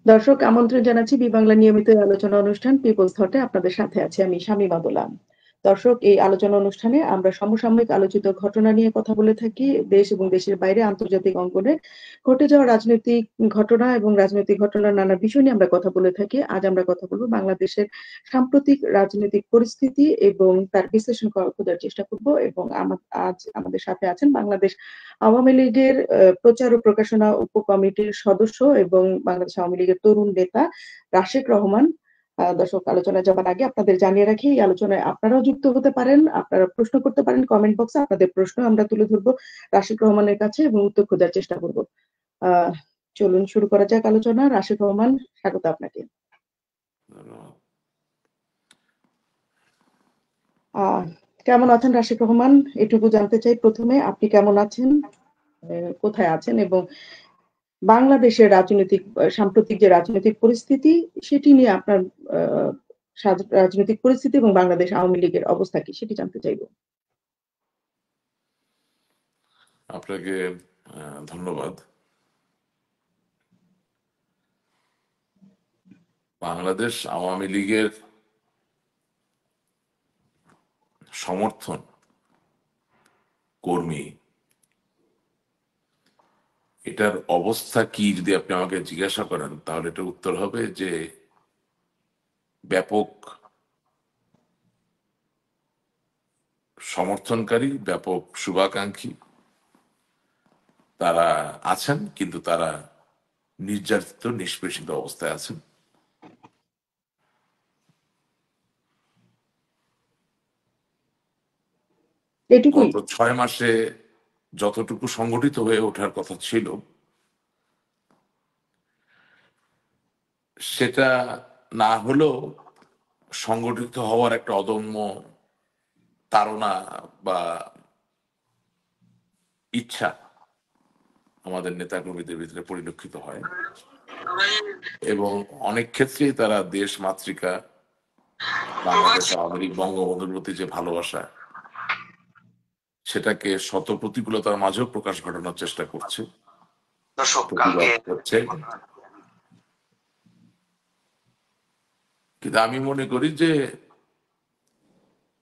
দর্শক আমন্ত্রণ জানাচ্ছি বাংলা নিয়মিত এই আলোচনা অনুষ্ঠান পিপলস থটে আপনাদের সাথে আছি আমি শামীমা দোলা। দর্শক এই আলোচনা অনুষ্ঠানে আমরা সমসাময়িক আলোচিত ঘটনা নিয়ে কথা বলে থাকি। দেশ এবং দেশের বাইরে আন্তর্জাতিক অঙ্গনে ঘটে যাওয়া রাজনৈতিক ঘটনা এবং রাজনৈতিক ঘটনার নানা বিষয় নিয়ে আমরা কথা বলে থাকি। আজ আমরা কথা বলব বাংলাদেশের সাম্প্রতিক রাজনৈতিক পরিস্থিতি এবং তার বিশ্লেষণ খোঁজার চেষ্টা করব এবং আজ আমাদের সাথে আছেন বাংলাদেশ আওয়ামী লীগের প্রচার ও প্রকাশনা উপকমিটির সদস্য এবং বাংলাদেশ আওয়ামী লীগের তরুণ নেতা রাশেক রহমান। দর্শক আলোচনায় যাবার আগে আপনাদের জানিয়ে রাখি এই আলোচনায় আপনারাও যুক্ত হতে পারেন, আপনারা প্রশ্ন করতে পারেন কমেন্ট বক্সে, আপনাদের প্রশ্ন আমরা তুলে ধরবো রাশেক রহমানের কাছে এবং উত্তর খোঁজার চেষ্টা করব। আহ চলুন শুরু করা যাক আলোচনা। রাশেক রহমান, স্বাগত আপনাকে। কেমন আছেন রাশেক রহমান? এটুকু জানতে চাই প্রথমে, আপনি কেমন আছেন, কোথায় আছেন এবং বাংলাদেশের সাম্প্রতিক যে রাজনৈতিক পরিস্থিতি সেটি নিয়ে আপনার রাজনৈতিক পরিস্থিতি এবং বাংলাদেশ আওয়ামী লীগের অবস্থা কি সেটি জানতে চাইবো। আপনাকে ধন্যবাদ। বাংলাদেশ আওয়ামী লীগের সমর্থন কর্মী এটার অবস্থা কি যদি আপনি আমাকে জিজ্ঞাসা করেন তাহলে এটা উত্তর হবে যে ব্যাপক সমর্থনকারী, ব্যাপক শুভাকাঙ্ক্ষী তারা আছেন, কিন্তু তারা নির্যাতিত, নিষ্পেষিত অবস্থায় আছেন। এটুকুই? গত 6 মাসে যতটুকু সংগঠিত হয়ে ওঠার কথা ছিল সেটা না হলেও সংগঠিত হওয়ার একটা অদম্য তাড়না বা ইচ্ছা আমাদের নেতাকর্মীদের ভিতরে পরিলক্ষিত হয় এবং অনেক ক্ষেত্রেই তারা দেশ মাতৃকা, বাংলাদেশ আওয়ামী লীগ, বঙ্গবন্ধুর প্রতি যে ভালোবাসা সেটাকে শত প্রতিকূলতার মাঝেও প্রকাশ ঘটানোর চেষ্টা করছে, প্রতিবাদ করছে। কিন্তু আমি মনে করি যে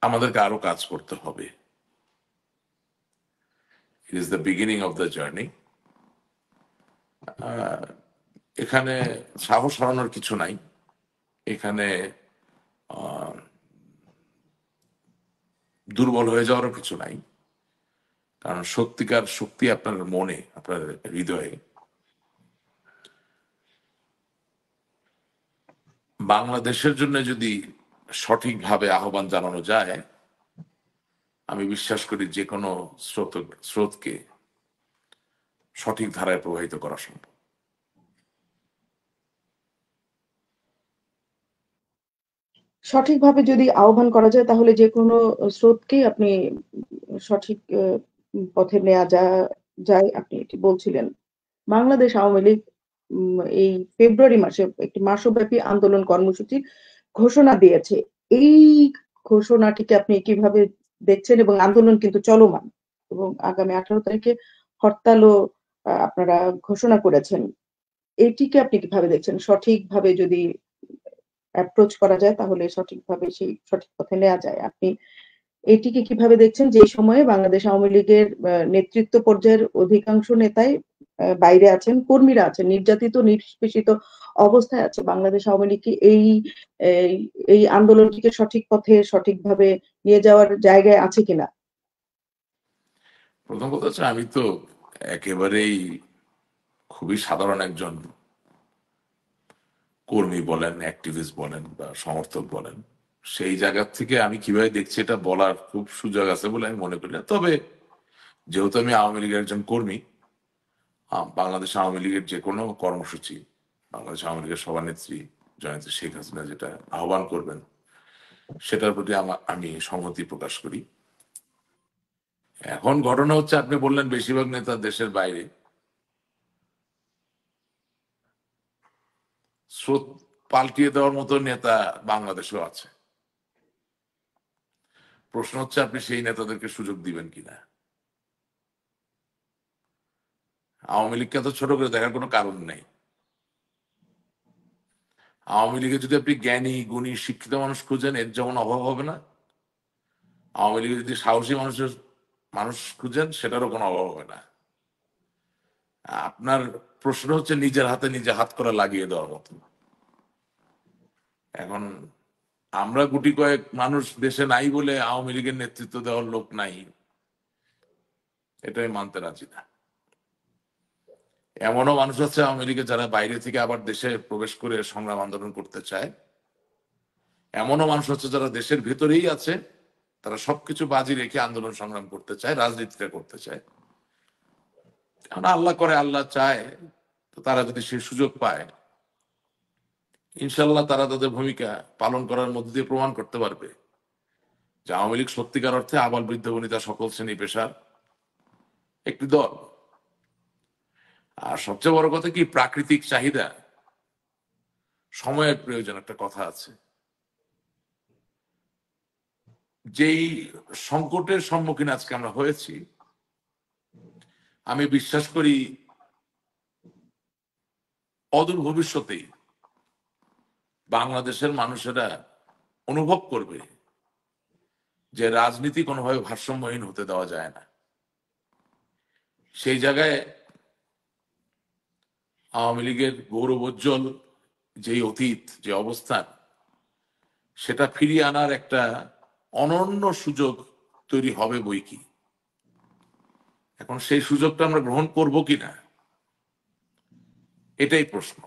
আমাদেরকে আরো কাজ করতে হবে। It is the beginning of the journey. এখানে সাহস হারানোর কিছু নাই, এখানে দুর্বল হয়ে যাওয়ারও কিছু নাই। কারণ সত্যিকার শক্তি আপনার মনে, আপনার হৃদয়ে। বাংলাদেশের জন্য যদি সঠিকভাবে আহ্বান জানানো যায়, আমি বিশ্বাস করি যে কোনো স্রোতকে সঠিক ধারায় প্রবাহিত করা সম্ভব। সঠিকভাবে যদি আহ্বান করা যায় তাহলে যে কোনো স্রোতকেই আপনি সঠিক পথে নেওয়া যায়, আপনি এটি বলছিলেন। বাংলাদেশ আওয়ামী লীগ এই ফেব্রুয়ারি মাসে একটি মাসব্যাপী আন্দোলন কর্মসূচির ঘোষণা দিয়েছে। এই ঘোষণাটিকে আপনি কিভাবে দেখছেন? এবং আন্দোলন কিন্তু চলমান এবং আগামী 18 তারিখে হরতালও আপনারা ঘোষণা করেছেন। এটিকে আপনি কিভাবে দেখছেন? সঠিকভাবে যদি অ্যাপ্রোচ করা যায় তাহলে সঠিকভাবে সেই সঠিক পথে নেওয়া যায়। আপনি এটিকে কিভাবে দেখছেন যে সময়ে বাংলাদেশ আওয়ামী লীগের নেতৃত্ব পর্যায়ের অধিকাংশ নেতাই বাইরে আছেন, কর্মীরা আছেন, নির্যাতিত, নিষ্পেষিত অবস্থায় আছে। বাংলাদেশ আওয়ামী লীগ কি এই আন্দোলনটিকে সঠিক পথে সঠিকভাবে নিয়ে যাওয়ার জায়গায় আছে কিনা? প্রথম কথা হচ্ছে, আমি তো একেবারেই খুবই সাধারণ একজন কর্মী বলেন, অ্যাক্টিভিস্ট বলেন বা সমর্থক বলেন, সেই জায়গা থেকে আমি কিভাবে দেখছি এটা বলার খুব সুযোগ আছে বলে আমি মনে করি না। তবে যেহেতু আমি আওয়ামী লীগের একজন কর্মী, বাংলাদেশ আওয়ামী লীগের যে কোনো কর্মসূচি, বাংলাদেশ আওয়ামী লীগের সভানেত্রী জয়নেত্রী শেখ হাসিনা যেটা আহ্বান করবেন সেটার প্রতি আমি সংহতি প্রকাশ করি। এখন ঘটনা হচ্ছে, আপনি বললেন বেশিরভাগ নেতা দেশের বাইরে, স্রোত পাল্টিয়ে দেওয়ার মতো নেতা বাংলাদেশেও আছে। প্রশ্ন হচ্ছে আপনি সেই নেতাদেরকে সুযোগ দিবেন কিনা। আওয়ামী লীগকে তো ছোট করে দেখার কোনো কারণ নেই। আওয়ামী লীগে যদি আপনি জ্ঞানী গুণী শিক্ষিত মানুষ খুঁজেন, এর যেমন অভাব হবে না। আওয়ামী লীগে যদি সাহসী মানুষ খুঁজেন, সেটারও কোনো অভাব হবে না। আপনার প্রশ্ন হচ্ছে নিজের হাতে নিজে হাত করে লাগিয়ে দেওয়ার মতো। এখন আমরা গুটি কয়েক মানুষ দেশে নাই বলে আওয়ামী লীগের নেতৃত্ব দেওয়ার লোক নাই, এটাই মানতে রাজি না। এমনও মানুষ আছে আওয়ামী লীগের যারা বাইরে থেকে আবার দেশে প্রবেশ করে সংগ্রাম আন্দোলন করতে চায়। এমনও মানুষ আছে যারা দেশের ভেতরেই আছে, তারা সবকিছু বাজি রেখে আন্দোলন সংগ্রাম করতে চায়, রাজনীতিটা করতে চায়। কারণ আল্লাহ করে, আল্লাহ চায়, তো তারা যদি সেই সুযোগ পায়, ইনশাল্লাহ তারা তাদের ভূমিকা পালন করার মধ্যে দিয়ে প্রমাণ করতে পারবে যে আওয়ামী লীগ সত্যিকার অর্থে আবাল বৃদ্ধ বনিতা সকল শ্রেণী পেশার একটি দল। আর সবচেয়ে বড় কথা কি, প্রাকৃতিক চাহিদা, সময়ের প্রয়োজন, একটা কথা আছে। যেই সংকটের সম্মুখীন আজকে আমরা হয়েছি, আমি বিশ্বাস করি অদূর ভবিষ্যতেই বাংলাদেশের মানুষেরা অনুভব করবে যে রাজনীতি কোনোভাবে ভারসাম্যহীন হতে দেওয়া যায় না। সেই জায়গায় আওয়ামী লীগের গৌরবোজ্জ্বল যে অতীত, যে অবস্থান, সেটা ফিরিয়ে আনার একটা অনন্য সুযোগ তৈরি হবে বই কি। এখন সেই সুযোগটা আমরা গ্রহণ করব কিনা, এটাই প্রশ্ন।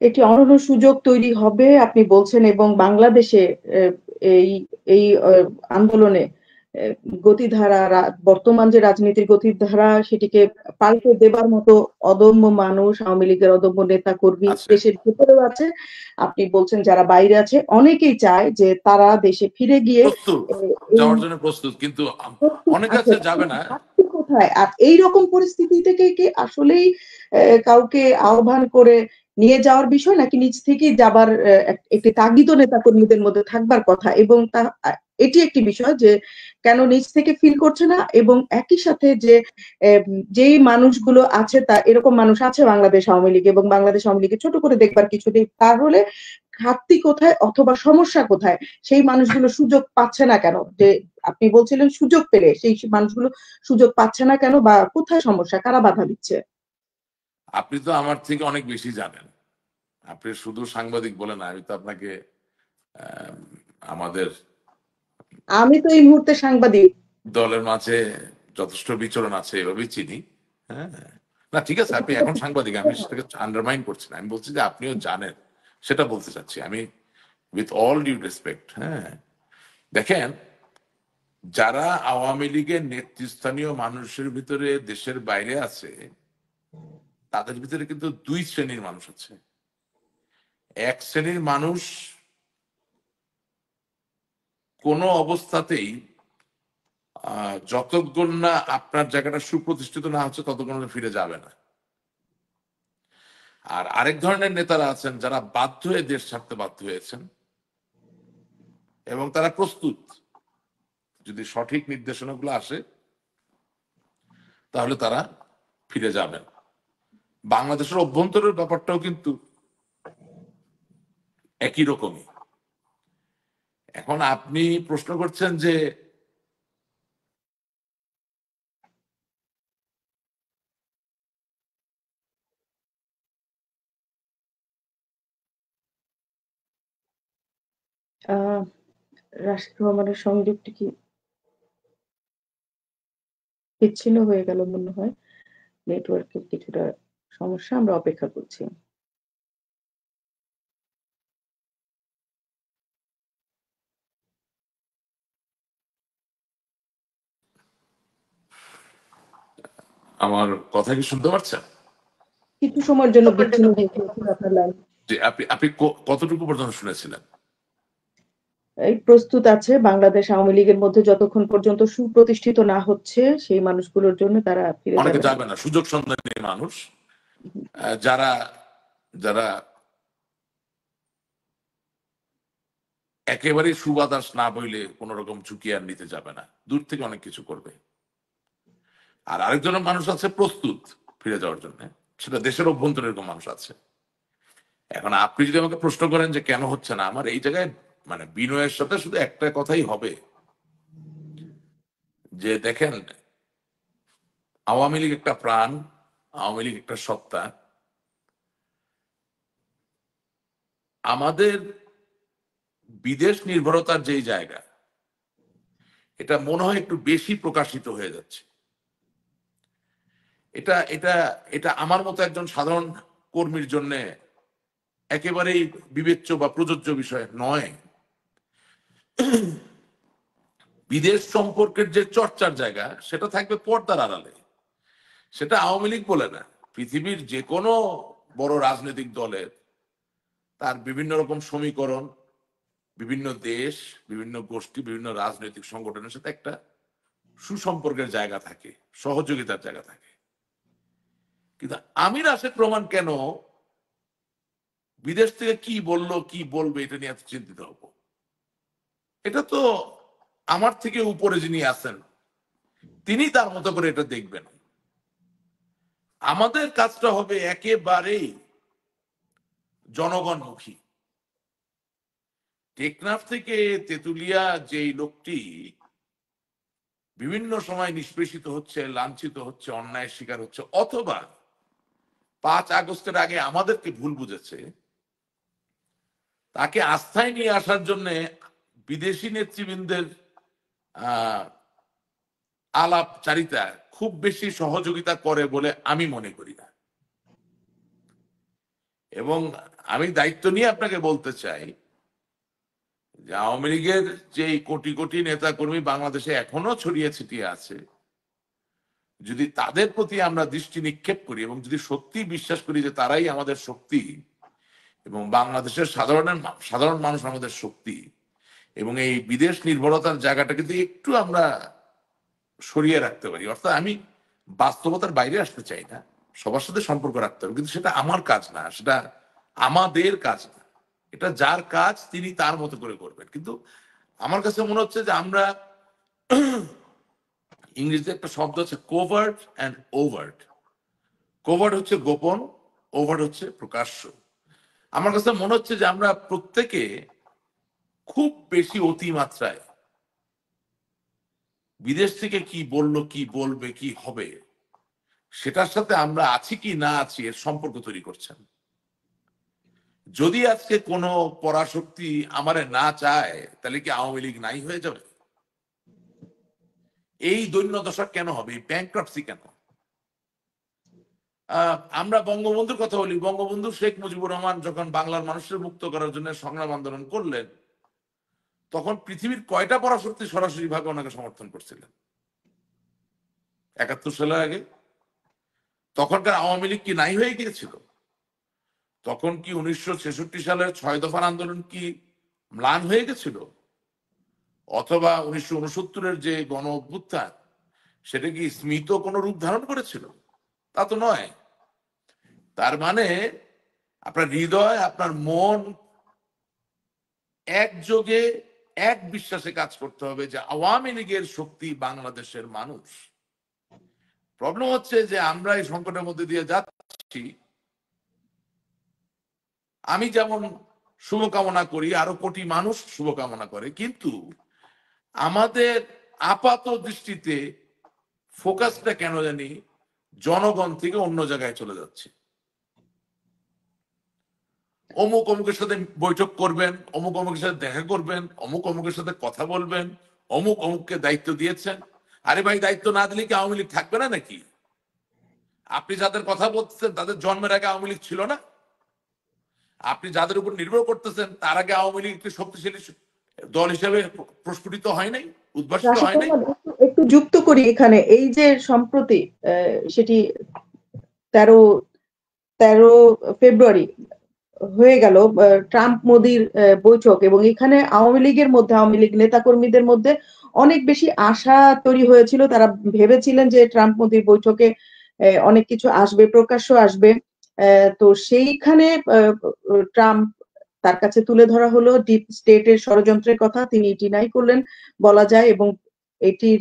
একটি অনন্য সুযোগ তৈরি হবে আপনি বলছেন, এবং বাংলাদেশে এই এই আন্দোলনে গতিধারা, বর্তমান যে রাজনীতির গতিধারা, সেটিকে পাল্টে দেবার মতো অদম্য মানুষ, আওয়ামী লীগের অদম্য নেতা কর্মী আছে, দেশের ভেতরেও আছে। আপনি বলছেন যারা বাইরে আছে, অনেকেই চায় যে তারা দেশে ফিরে গিয়ে প্রস্তুত এই যাওয়ার জন্য প্রস্তুত, কিন্তু প্রস্তুত অনেক আছে। আছে যাবে না। ঘাটতি কোথায়? আর এইরকম পরিস্থিতি থেকে কি আসলেই কাউকে আহ্বান করে নিয়ে যাওয়ার বিষয়, নাকি নিজ থেকেই যাবার একটি তাগিদ নেতা কর্মীদের মধ্যে থাকবার কথা? এবং এটি একটি বিষয় যে কেন নিজ থেকে ফিল করছে না, এবং একই সাথে যে যেই মানুষগুলো আছে, তা এরকম মানুষ আছে বাংলাদেশ আওয়ামী লীগ, এবং বাংলাদেশ আওয়ামী লীগকে ছোট করে দেখবার কিছু নেই, তাহলে ঘাটতি কোথায় অথবা সমস্যা কোথায়? সেই মানুষগুলো সুযোগ পাচ্ছে না কেন? যে আপনি বলছিলেন সুযোগ পেলে সেই মানুষগুলো সুযোগ পাচ্ছে না কেন, বা কোথায় সমস্যা, কারা বাধা দিচ্ছে? আপনি তো আমার থেকে অনেক বেশি জানেন। আপনি শুধু সাংবাদিক বলে না, আমি তো আপনাকে আহ, আমাদের আমি তো এই মুহূর্তে সাংবাদিক। দলের মাঝে যথেষ্ট বিচরণ আছে এভাবেই চিনি। হ্যাঁ, না ঠিক আছে, আপনি এখন সাংবাদিক, আমি সেটাকে আন্ডারমাইন করছি না। আমি বলছি যে আপনিও জানেন, সেটা বলতে চাচ্ছি আমি, উইথ অল ডিউ রেসপেক্ট। হ্যাঁ, দেখেন, যারা আওয়ামী লীগের নেতৃস্থানীয় মানুষের ভিতরে দেশের বাইরে আছে, তাদের ভিতরে কিন্তু দুই শ্রেণীর মানুষ আছে। এক শ্রেণীর মানুষ কোনো অবস্থাতেই যতক্ষণ না আপনার জায়গাটা সুপ্রতিষ্ঠিত না হচ্ছে, ততক্ষণ ফিরে যাবে না। আর আরেক ধরনের নেতারা আছেন যারা বাধ্য হয়ে দেশ ছাড়তে বাধ্য হয়েছেন, এবং তারা প্রস্তুত, যদি সঠিক নির্দেশনাগুলো আসে তাহলে তারা ফিরে যাবেন। বাংলাদেশের অভ্যন্তরের ব্যাপারটাও কিন্তু একই রকমই। এখন আপনি প্রশ্ন করছেন যে আহ রাশিদ রহমানের সংযোগটি কি বিচ্ছিন্ন হয়ে গেল মনে হয়? নেটওয়ার্কের কিছুটা সমস্যা, আমরা অপেক্ষা করছি। আমার কথা কি শুনতে পাচ্ছেন? কিছু সময়ের জন্য বিচ্ছিন্ন হয়ে গিয়েছিল আপনার লাইন। যে আপনি আপনি কতটুকু পর্যন্ত শুনেছিলেন? এই প্রস্তুত আছে বাংলাদেশ আওয়ামী লীগের মধ্যে যতক্ষণ পর্যন্ত সুপ্রতিষ্ঠিত না হচ্ছে, সেই মানুষগুলোর জন্য তারা ফিরে অনেকে যাবে না। যাবে না, সুযোগ সন্ধানী মানুষ, যারা যারা একেবারে সুবাতাস না বইলে কোন রকম ঝুঁকি আর নিতে যাবে না, দূর থেকে অনেক কিছু করবে। আর আরেকজনের মানুষ আছে প্রস্তুত ফিরে যাওয়ার জন্য। সেটা দেশের অভ্যন্তরে এরকম মানুষ আছে। এখন আপনি যদি আমাকে প্রশ্ন করেন যে কেন হচ্ছে না, আমার এই জায়গায় মানে বিনয়ের সাথে শুধু একটা কথাই হবে যে দেখেন, আওয়ামী লীগ একটা প্রাণ, আওয়ামী লীগ একটা সত্তা। আমাদের বিদেশ নির্ভরতার যেই জায়গা, এটা মনে হয় একটু বেশি প্রকাশিত হয়ে যাচ্ছে। এটা এটা এটা আমার মতো একজন সাধারণ কর্মীর জন্য একেবারেই বিবেচ্য বা প্রযোজ্য বিষয় নয়। বিদেশ সম্পর্কের যে চর্চার জায়গা, সেটা থাকবে পর্দার আড়ালে। সেটা আওয়ামী লীগ বলে না, পৃথিবীর যে কোনো বড় রাজনৈতিক দলের তার বিভিন্ন রকম সমীকরণ, বিভিন্ন দেশ, বিভিন্ন গোষ্ঠী, বিভিন্ন রাজনৈতিক সংগঠনের সাথে একটা সুসম্পর্কের জায়গা থাকে, সহযোগিতার জায়গা থাকে। কিন্তু আমির রাশেদ রহমান কেন বিদেশ থেকে কি বললো কি বলবে এটা নিয়ে এত চিন্তিত হব? এটা তো আমার থেকে উপরে যিনি আছেন তিনি তার মতো করে এটা দেখবেন। আমাদের কাজটা হবে একেবারেই জনগণমুখী। টেকনাফ থেকে তেতুলিয়া যেই লোকটি বিভিন্ন সময় নিষ্পেষিত হচ্ছে, লাঞ্ছিত হচ্ছে, অন্যায়ের শিকার হচ্ছে, অথবা 5 আগস্টের আগে আমাদেরকে ভুল বুঝেছে, তাকে আস্থায় নিয়ে আসার জন্য বিদেশি নেতৃবৃন্দের আলাপচারিতা খুব বেশি সহযোগিতা করে বলে আমি মনে করি না। এবং আমি দায়িত্ব নিয়ে আপনাকে বলতে চাই যে আওয়ামী লীগের যে কোটি কোটি নেতা কর্মী বাংলাদেশে এখনো ছড়িয়ে ছিটিয়ে আছে, যদি তাদের প্রতি আমরা দৃষ্টি নিক্ষেপ করি এবং যদি সত্যি বিশ্বাস করি যে তারাই আমাদের শক্তি এবং বাংলাদেশের সাধারণ মানুষ আমাদের শক্তি, এবং এই বিদেশ নির্ভরতার জায়গাটা কিন্তু একটু আমরা সরিয়ে রাখতে পারি, অর্থাৎ আমি বাস্তবতার বাইরে আসতে চাই না, সবার সাথে সম্পর্ক রাখতে হবে, কিন্তু সেটা আমার কাজ না, সেটা আমাদের কাজ না, এটা যার কাজ তিনি তার মতো করে করবেন। কিন্তু আমার কাছে মনে হচ্ছে যে আমরা, ইংরেজিতে একটা শব্দ আছে কোভার্ট অ্যান্ড ওভার্ট। কোভার্ট হচ্ছে গোপন, ওভার্ট হচ্ছে প্রকাশ্য। আমার কাছে মনে হচ্ছে যে আমরা প্রত্যেকে খুব বেশি অতিমাত্রায় বিদেশ থেকে কি বললো, কি বলবে, কি হবে, সেটার সাথে আমরা আছি কি না আছি এর সম্পর্ক তৈরি করছেন। যদি আজকে কোনো পরাশক্তি আমারে না চায়, তাহলে কি আওয়ামী লীগ নাই হয়ে যাবে? এই দৈন্যদশা কেন হবে, এই ব্যাংক্রাপসি কেন? আমরা বঙ্গবন্ধুর কথা বলি, বঙ্গবন্ধু শেখ মুজিবুর রহমান যখন বাংলার মানুষের মুক্ত করার জন্য সংগ্রাম আন্দোলন করলেন, তখন পৃথিবীর কয়টা পরাশক্তি সরাসরি ভাবে ওনাকে সমর্থন করছিলেন? 71 সালের আগে তখনকার আওয়ামী লীগ কি নাই হয়ে গিয়েছিল? তখন কি 1966 সালের 6 দফার আন্দোলন কি ম্লান হয়ে গেছিল? অথবা 1969-এর যে গণ অভ্যুত্থান, সেটা কি স্মিত কোনো রূপ ধারণ করেছিল? তা তো নয়। তার মানে আপনার হৃদয়, আপনার মন একযোগে এক বিশ্বাসে কাজ করতে হবে যে আওয়ামী লীগের শক্তি বাংলাদেশের মানুষ। প্রবলেম হচ্ছে যে আমরা এই সংকটের মধ্যে দিয়ে যাচ্ছি, আমি যেমন শুভকামনা করি, আরো কোটি মানুষ শুভকামনা করে, কিন্তু আমাদের আপাত দৃষ্টিতে ফোকাসটা কেন জানি জনগণ থেকে অন্য জায়গায় চলে যাচ্ছে। অমুক অমুকের সাথে বৈঠক করবেন, অমুক অমুকের সাথে দেখা করবেন, অমুক অমুকের সাথে কথা বলবেন, অমুক অমুককে দায়িত্ব দিয়েছেন। আরে ভাই, দায়িত্ব না দিলে কি আওয়ামী লীগ থাকবে না নাকি? আপনি যাদের কথা বলতেছেন তাদের জন্মের আগে আওয়ামী লীগ ছিল না? আপনি যাদের উপর নির্ভর করতেছেন তার আগে আওয়ামী লীগ একটি শক্তিশালী দল হিসেবে প্রস্ফুটিত হয় নাই, উদ্ভাসিত হয় নাই? একটু যুক্ত করি এখানে, এই যে সম্প্রতি সেটি 13 ফেব্রুয়ারি হয়ে গেল ট্রাম্প মোদির বৈঠক, এবং এখানে আওয়ামী লীগের মধ্যে, আওয়ামী লীগ নেতাকর্মীদের মধ্যে অনেক বেশি আশা তৈরি হয়েছিল। তারা ভেবেছিলেন যে ট্রাম্প মোদির বৈঠকে অনেক কিছু আসবে, প্রকাশ্য আসবে। তো সেইখানে ট্রাম্প, তার কাছে তুলে ধরা হলো ডিপ স্টেটের ষড়যন্ত্রের কথা, তিনি ডিনাই করলেন বলা যায়। এবং এটির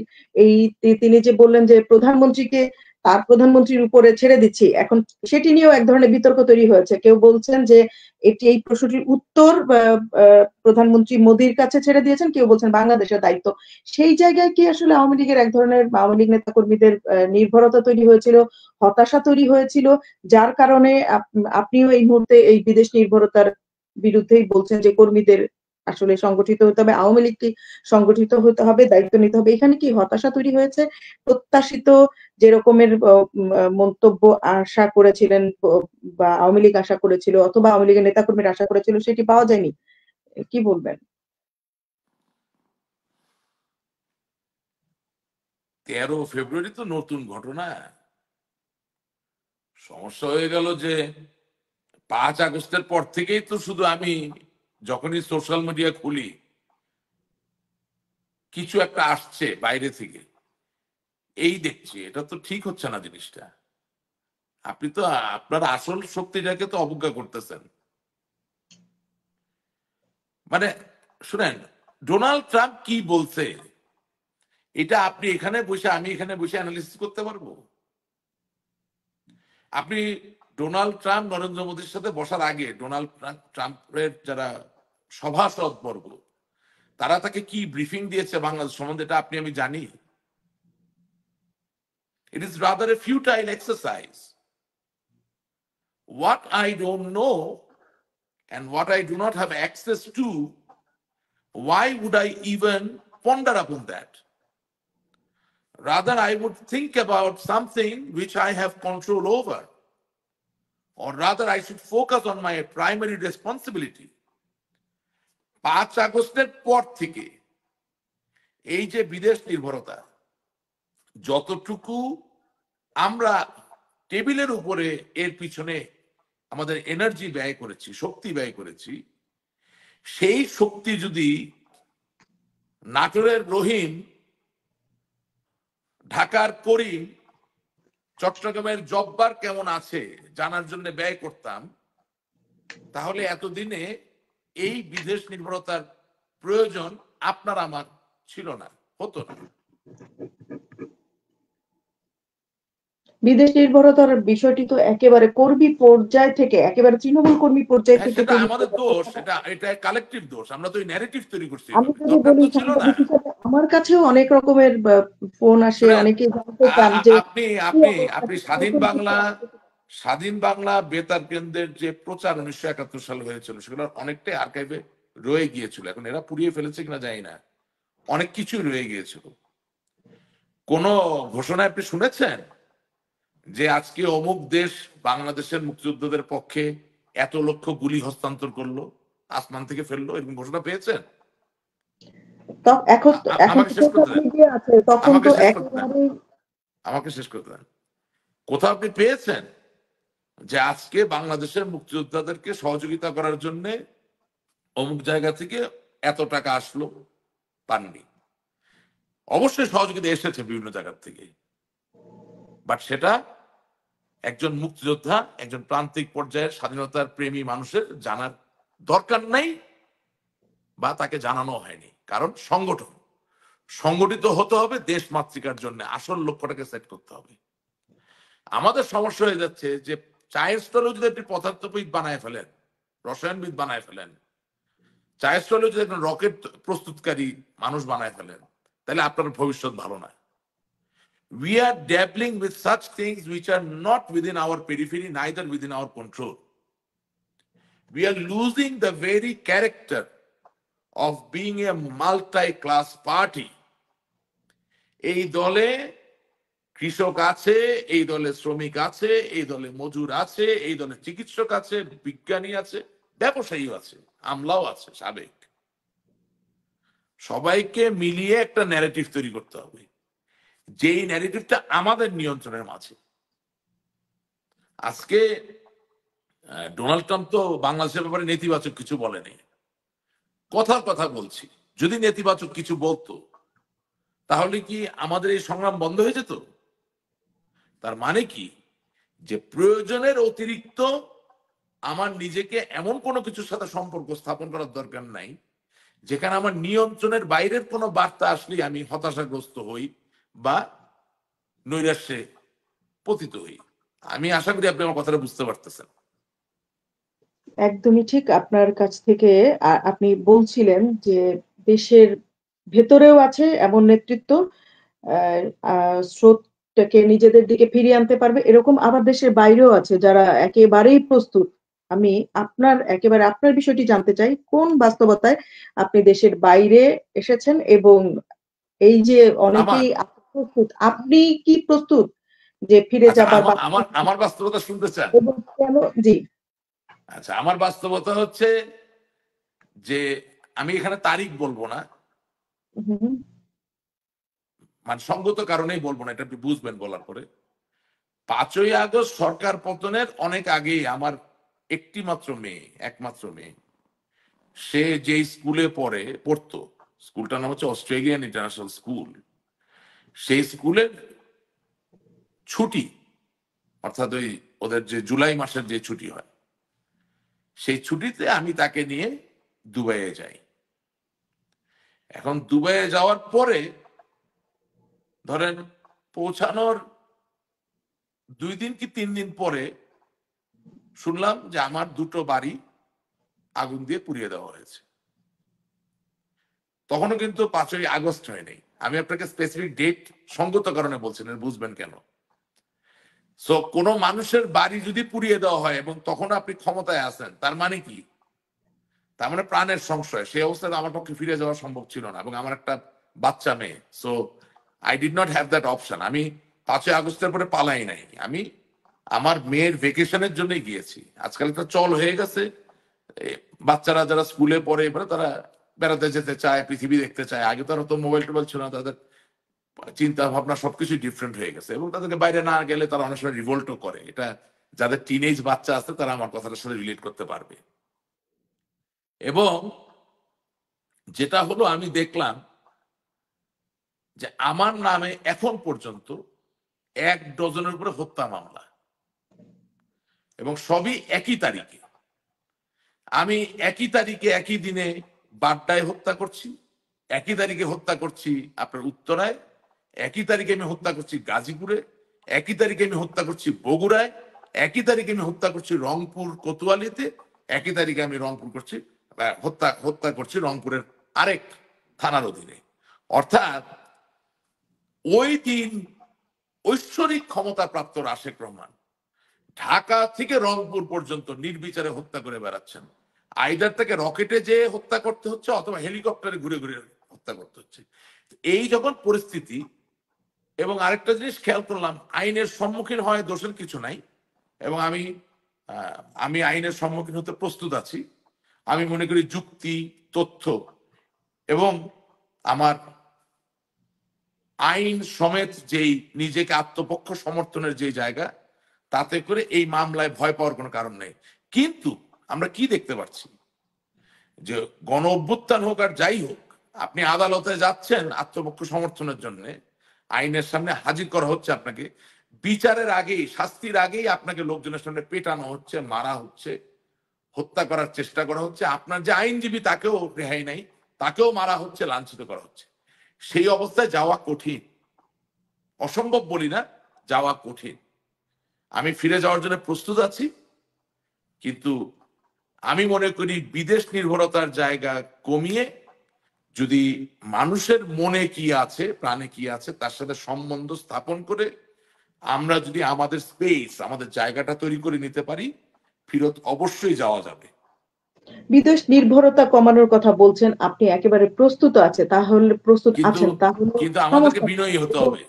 তিনি যে বললেন যে প্রধানমন্ত্রীকে তার প্রধানমন্ত্রীর উপরে ছেড়ে দিচ্ছি। এখন সেটি নিয়েও এক ধরনের বিতর্ক তৈরি হয়েছে। কেউ বলছেন যে এই প্রশ্নটির উত্তর প্রধানমন্ত্রী মোদির কাছে ছেড়ে দিয়েছেন, কেউ বলছেন বাংলাদেশের দায়িত্ব। সেই জায়গায় কি আসলে আওয়ামী লীগের এক ধরনের আওয়ামী লীগ নেতাকর্মীদের নির্ভরতা তৈরি হয়েছিল, হতাশা তৈরি হয়েছিল, যার কারণে আপনিও এই মুহূর্তে এই বিদেশ নির্ভরতার বিরুদ্ধেই বলছেন যে কর্মীদের আসলে সংগঠিত হতে হবে, আওয়ামী লীগকে সংগঠিত হতে হবে, দায়িত্ব নিতে হবে? এখানে কি হতাশা তৈরি হয়েছে? প্রত্যাশিত যে রকমের মন্তব্য আশা করেছিলেন বা আওয়ামী লীগ আশা করেছিল অথবা আওয়ামী লীগের নেতাকর্মীরা আশা করেছিল সেটি পাওয়া যায়নি, কি বলবেন? 13 ফেব্রুয়ারি তো নতুন ঘটনা। সমস্যা হয়ে গেল যে 5 আগস্টের পর থেকেই তো শুধু আমি যখনই সোশ্যাল মিডিয়া খুলি কিছু একটা আসছে বাইরে থেকে, এই দেখছি এটা তো ঠিক হচ্ছে না জিনিসটা। আপনি তো আপনার আসল শক্তিটাকে তো অবজ্ঞা করতেছেন। মানে শুনেন, ডোনাল্ড ট্রাম্প কি বলছে এটা আপনি এখানে বসে আমি এখানে বসে অ্যানালিসিস করতে পারবো? আপনি ডোনাল্ড ট্রাম্প নরেন্দ্র মোদীর সাথে বসার আগে ডোনাল্ড ট্রাম্পের যারা সভাসদ বর্গ তারা তাকে কি ব্রিফিং দিয়েছে বাংলাদেশ সম্বন্ধে এটা আপনি আমি জানি? It is rather A futile exercise. What I don't know and what I do not have access to, why would I even ponder upon that? Rather, I would think about something which I have control over, or rather, I should focus on my primary responsibility. 5 আগস্টের পর থেকে এই যে বিদেশ নির্ভরতা, যতটুকু আমরা টেবিলের উপরে এর পিছনে আমাদের এনার্জি ব্যয় করেছি, শক্তি ব্যয় করেছি, সেই শক্তি যদি নাটোরের রহিম, ঢাকার করিম, চট্টগ্রামের জব্বার কেমন আছে জানার জন্য ব্যয় করতাম, তাহলে এতদিনে এই বিদেশ নির্ভরতার প্রয়োজন আপনার আমার ছিল না, হতো না। বিদেশ নির্ভরতার বিষয়টি তো একেবারে কর্মী পর্যায় থেকে, একেবারে তৃণমূল কর্মী পর্যায় থেকে সেটা আমাদের দোষ, এটা কালেকটিভ দোষ। আমরা তো ন্যারেটিভ তৈরি করছি, আমি যদি দরকার বলি তো ছিল না। সাংবাদিক হিসেবে আমার কাছেও অনেক রকমের ফোন আসে, অনেকে জানতে চান যে আপনি আপনি আপনি স্বাধীন বাংলা বেতার কেন্দ্রের যে প্রচার 1971 সালে হয়েছিল সেগুলো অনেকটাই আর্কাইভে রয়ে গিয়েছিল। এখন এরা পুড়িয়ে ফেলেছে কিনা জানি না, অনেক কিছুই রয়ে গিয়েছিল। কোন ঘোষণা আপনি শুনেছেন যে আজকে অমুক দেশ বাংলাদেশের মুক্তিযোদ্ধাদের পক্ষে এত লক্ষ গুলি হস্তান্তর করলো, আসমান থেকে ফেললো, এরকম ঘোষণা পেয়েছেন? এখন আমাকে শেষ করতে দেন, আছে, তখন তো একেবারে আমাকে শেষ করতে দেন। কোথাও আপনি পেয়েছেন যে আজকে বাংলাদেশের মুক্তিযোদ্ধাদেরকে সহযোগিতা করার জন্য অমুক জায়গা থেকে এত টাকা আসলো? পাননি। অবশ্যই সহযোগিতা এসেছে বিভিন্ন জায়গা থেকে, বাট সেটা একজন মুক্তিযোদ্ধা, একজন প্রান্তিক পর্যায়ের স্বাধীনতার প্রেমী মানুষের জানার দরকার নাই বা তাকে জানানো হয়নি। কারণ সংগঠিত হতে হবে দেশ মাতৃকার জন্য, আসল লক্ষ্যটাকে সেট করতে হবে। আমাদের সমস্যা হয়ে যাচ্ছে যে চায়ের স্টলেও যদি আপনি পদার্থবিদ বানায় ফেলেন, রসায়নবিদ বানায় ফেলেন, চায়ের স্টলেও যদি একটা রকেট প্রস্তুতকারী মানুষ বানায় ফেলেন, তাহলে আপনার ভবিষ্যৎ ভালো না। We are dabbling with such things which are not within our periphery, neither within our control. We are losing the very character of being a multi-class party. এই দলে কৃষক আছে, এই দলে শ্রমিক আছে, এই দলে মজুর আছে, এই দলে চিকিৎসক আছে, বিজ্ঞানী আছে, ব্যবসায়ী আছে, আমলাও আছে, সাবেক। সবাইকে মিলিয়ে একটা ন্যারেটিভ তৈরি করতে হবে, যেই ন্যারেটিভটা আমাদের নিয়ন্ত্রণের মাঝে। আজকে ডোনাল্ড ট্রাম্প তো বাংলাদেশের ব্যাপারে নেতিবাচক কিছু বলেনি, কথা বলছি। যদি নেতিবাচক কিছু বলতো তাহলে কি আমাদের এই সংগ্রাম বন্ধ হয়ে যেত? তার মানে কি যে প্রয়োজনের অতিরিক্ত আমার নিজেকে এমন কোনো কিছুর সাথে সম্পর্ক স্থাপন করার দরকার নাই যেখানে আমার নিয়ন্ত্রণের বাইরের কোনো বার্তা আসলে আমি হতাশাগ্রস্ত হই বা নৈরাশ্যে পতিত হই। আমি আশা করি আপনি আমার কথাটা বুঝতে পারতেছেন। একদমই ঠিক। আপনার কাছ থেকে আপনি বলছিলেন যে দেশের ভেতরেও আছে এমন নেতৃত্ব আ আ স্রোতটাকে নিজেদের দিকে ফিরিয়ে আনতে পারবে এরকম, আবার দেশের বাইরেও আছে যারা একেবারেই প্রস্তুত। আমি একেবারে আপনার বিষয়টি জানতে চাই। কোন বাস্তবতায় আপনি দেশের বাইরে এসেছেন এবং এই যে আমার অনেকেই প্রস্তুত, আপনি কি প্রস্তুত যে ফিরে আচ্ছা, যাবার আমার আমার আমার বাস্তবতা শুনতে চান? এবং কেন? জি। আচ্ছা, আমার বাস্তবতা হচ্ছে যে আমি এখানে তারিখ বলবো না, হু, হু। মানে সঙ্গত কারণেই বলবো না, এটা আপনি বুঝবেন বলার পরে। 5ই আগস্ট সরকার পতনের অনেক আগেই আমার একটি মাত্র মেয়ে, একমাত্র মেয়ে, সে যে স্কুলে পড়তো, স্কুলটার নাম হচ্ছে অস্ট্রেলিয়ান ইন্টারন্যাশনাল স্কুল, সেই স্কুলের ছুটি, অর্থাৎ ওই ওদের যে জুলাই মাসের যে ছুটি হয়, সেই ছুটিতে আমি তাকে নিয়ে দুবাইয়ে যাই। এখন দুবাইয়ে যাওয়ার পরে ধরেন পৌঁছানোর 2 দিন কি 3 দিন পরে শুনলাম যে আমার দুটো বাড়ি আগুন দিয়ে পুড়িয়ে দেওয়া হয়েছে। তখনও কিন্তু 5ই আগস্ট হয়নি। আমি আপনাকে স্পেসিফিক ডেট সঙ্গত কারণে বলছেন, বুঝবেন কেন। সো কোনো মানুষের বাড়ি যদি পুড়িয়ে দেওয়া হয় এবং তখন আপনি ক্ষমতায় আছেন, তার মানে কি? তার মানে প্রাণের সংশয়। সেই অবস্থায় আমার পক্ষে ফিরে যাওয়া সম্ভব ছিল না, এবং আমার একটা বাচ্চা মেয়ে। So I did not have that option. আমি 5ই আগস্টের পরে পালাই নাই। আমি আমার মেয়ের ভেকেশনের জন্যই গিয়েছি। আজকাল একটা চল হয়ে গেছে, বাচ্চারা যারা স্কুলে পড়ে এবারে তারা বেড়াতে যেতে চায়, পৃথিবী দেখতে চায়। আগে তো আর তো মোবাইল টোবাইল ছিল না, তাদের চিন্তা ভাবনা সবকিছু ডিফারেন্ট হয়ে গেছে, এবং তাদেরকে বাইরে না গেলে তারা অনেক সময় রিভোল্টও করে। এটা যাদের টিনেজ বাচ্চা আছে তারা আমার কথাটার সাথে রিলেট করতে পারবে। এবং যেটা হলো, আমি দেখলাম যে আমার নামে এখন পর্যন্ত 1 ডজনের উপরে হত্যা মামলা, এবং সবই একই তারিখে। আমি একই তারিখে একই দিনে বাড্ডায় হত্যা করছি, একই তারিখে হত্যা করছি আপনার উত্তরায়, একই তারিখে আমি হত্যা করছি গাজীপুরে, একই তারিখে আমি হত্যা করছি বগুড়ায়, একই তারিখে আমি হত্যা করছি রংপুর কোতোয়ালিতে, একই তারিখে আমি রংপুর করছি হত্যা হত্যা করছি রংপুরের আরেক থানার অধীনে। অর্থাৎ ওই দিন ঐশ্বরিক ক্ষমতা প্রাপ্ত রাশেক রহমান ঢাকা থেকে রংপুর পর্যন্ত নির্বিচারে হত্যা করে বেড়াচ্ছেন। আইদার তাকে রকেটে যেয়ে হত্যা করতে হচ্ছে অথবা হেলিকপ্টারে ঘুরে ঘুরে হত্যা করতে হচ্ছে। এই যখন পরিস্থিতি, এবং আরেকটা জিনিস খেয়াল করলাম, আইনের সম্মুখীন হয় দোষের কিছু নাই, এবং আমি আইনের সম্মুখীন হতে প্রস্তুত আছি। আমি মনে করি যুক্তি, তথ্য এবং আমার আইন সমেত যেই নিজেকে আত্মপক্ষ সমর্থনের যে জায়গা, তাতে করে এই মামলায় ভয় পাওয়ার কোনো কারণ নেই। কিন্তু আমরা কি দেখতে পাচ্ছি, যে গণ অভ্যুত্থান হোক আর যাই হোক, আপনি আদালতে যাচ্ছেন আত্মপক্ষ সমর্থনের জন্য, আইনের সামনে হাজির করা হচ্ছে আপনাকে, বিচারের আগেই, শাস্তির আগেই আপনাকে লোকজনের সামনে পেটানো হচ্ছে, মারা হচ্ছে, হত্যা করার চেষ্টা করা হচ্ছে। আপনার যে আইনজীবী তাকেও রেহাই নাই, তাকেও মারা হচ্ছে, লাঞ্ছিত করা হচ্ছে। সেই অবস্থায় যাওয়া কঠিন, অসম্ভব বলি না, যাওয়া কঠিন। আমি ফিরে যাওয়ার জন্য প্রস্তুত আছি, কিন্তু আমি মনে করি বিদেশ নির্ভরতার জায়গা কমিয়ে যদি মানুষের মনে কি আছে, প্রাণে কি আছে, তার সাথে সম্বন্ধ স্থাপন করে আমরা যদি আমাদের স্পেস, আমাদের জায়গাটা তৈরি করে নিতে পারি, ফিরত অবশ্যই যাওয়া যাবে। বিদেশ নির্ভরতা কমানোর কথা বলছেন, আপনি একেবারে প্রস্তুত কিন্তু আছেন তাহলে কিন্তু আমাদেরকে সমস্যা বিনয়ী হতে এবং হবে।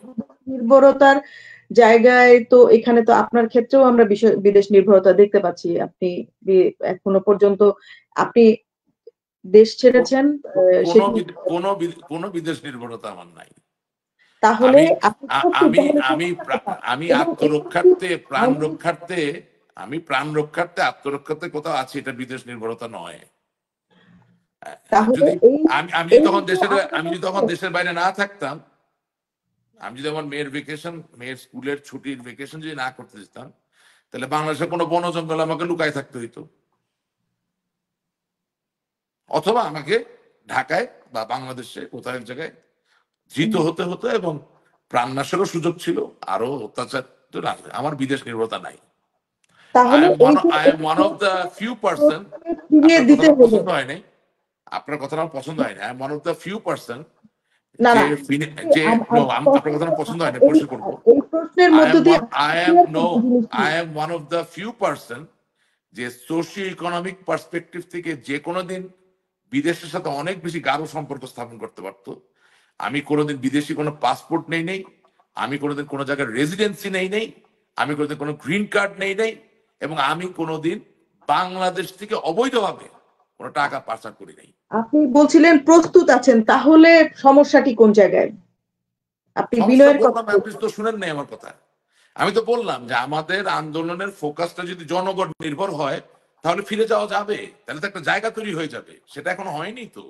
নির্ভরতার জায়গায় তো এখানে তো আপনার ক্ষেত্রেও আমরা বিদেশ নির্ভরতা দেখতে পাচ্ছি। আপনি এখনো পর্যন্ত আপনি দেশ ছেড়েছেন, কোনো সেটি কোনো বিদেশ নির্ভরতা আমার নাই। তাহলে আমি আপনি প্রস্তুত, আমি তাহলে আমি সমস্যা কোথায়? আমি এবং এটি কি আত্মরক্ষার্থে, প্রাণ আওয়ামী লীগ রক্ষার্থে, আমি প্রাণ রক্ষার্থে আত্মরক্ষার্থে কোথাও আছি, এটা বিদেশ নির্ভরতা নয়। তাহলে যদি এই আমি এই তখন যে আমি যদি তখন দেশের বাইরে না থাকতাম, আমি যদি আমার মেয়ের স্কুলের ছুটির ভেকেশন যদি না করতে যেতাম, তাহলে বাংলাদেশের কোনো বন জঙ্গল আমাকে লুকায় থাকতে হইতো, অথবা আমাকে ঢাকায় বা বাংলাদেশে কোথাও এক জায়গায় ধৃত হতে হতো, এবং প্রাণনাশেরও সুযোগ ছিল, আরো অত্যাচার না, আমার বিদেশ নির্ভরতা নাই। তাহলে এই যে I am one of the few person, ফিরিয়ে আপনার দিতে কথাটা হলে পছন্দ হয় নাই, আপনার কথাটা আমার পছন্দ হয় না। I am one of the few person না যে না যে no, আপনার কথাটা পছন্দ হয় না, এই পরিষ্কার করবো। এই প্রশ্নের মধ্য দিয়ে I am one of the few person যে সোশিও ইকোনমিক পার্সপেক্টিভ থেকে যে কোনো দিন বিদেশের সাথে অনেক বেশি গাঢ় সম্পর্ক স্থাপন করতে পারতো। আমি কোনোদিন বিদেশি কোনো পাসপোর্ট নেই, আমি কোনোদিন কোনো জায়গায় রেসিডেন্সি নেই, আমি কোনোদিন কোনো গ্রিন কার্ড নেই, এবং আমি কোনোদিন বাংলাদেশ থেকে অবৈধভাবে কোনো টাকা পাচার করি নাই। আপনি বলছিলেন প্রস্তুত আছেন, তাহলে সমস্যাটি কোন জায়গায়? আপনি সমস্যা বিনয়ের কথা বললাম, আপনি তো শুনেন নাই আমার কথা। আমি তো বললাম যে আমাদের আন্দোলনের ফোকাসটা যদি জনগণ নির্ভর হয় তাহলে ফিরে যাওয়া যাবে, তাহলে তো একটা জায়গা তৈরি হয়ে যাবে। সেটা এখনো হয়নি তো,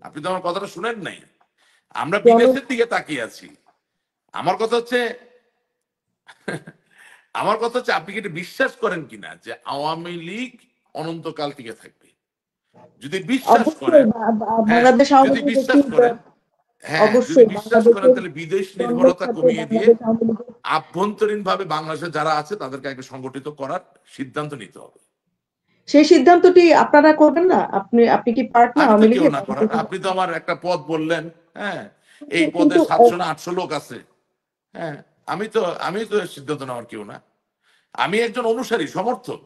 আপনি তো আমার কথাটা শুনেন নাই। আমরা বিদেশের দিকে তাকিয়ে আছি। আমার কথা হচ্ছে আমার কথা হচ্ছে আপনি কি এটা বিশ্বাস করেন কিনা যে আওয়ামী লীগ অনন্তকাল টিকে থাকবে? যদি বিশ্বাস অবশ্যই করেন, হ্যাঁ, বাংলাদেশ আওয়ামী যদি লীগ বিশ্বাস করেন, হ্যাঁ, যদি অবশ্যই বিশ্বাস করেন, বাংলাদেশের তাহলে বিদেশ জন্মের নির্ভরতা সাথে কমিয়ে দিয়ে বাংলাদেশ আওয়ামী লীগের আভ্যন্তরীণ ভাবে বাংলাদেশে যারা আছে তাদেরকে আগে সংগঠিত করার সিদ্ধান্ত নিতে হবে। সেই সিদ্ধান্তটি আপনারা করবেন না? আপনি আপনি কি পার্ট না আমি তো আওয়ামী কেউ লীগের? না করার, আপনি তো আমার একটা পদ বললেন, হ্যাঁ, এই পদে কিন্তু 700 না 800 লোক আছে, হ্যাঁ, আমি তো সিদ্ধান্ত নেওয়ার কেউ না। আমি একজন অনুসারী, সমর্থক।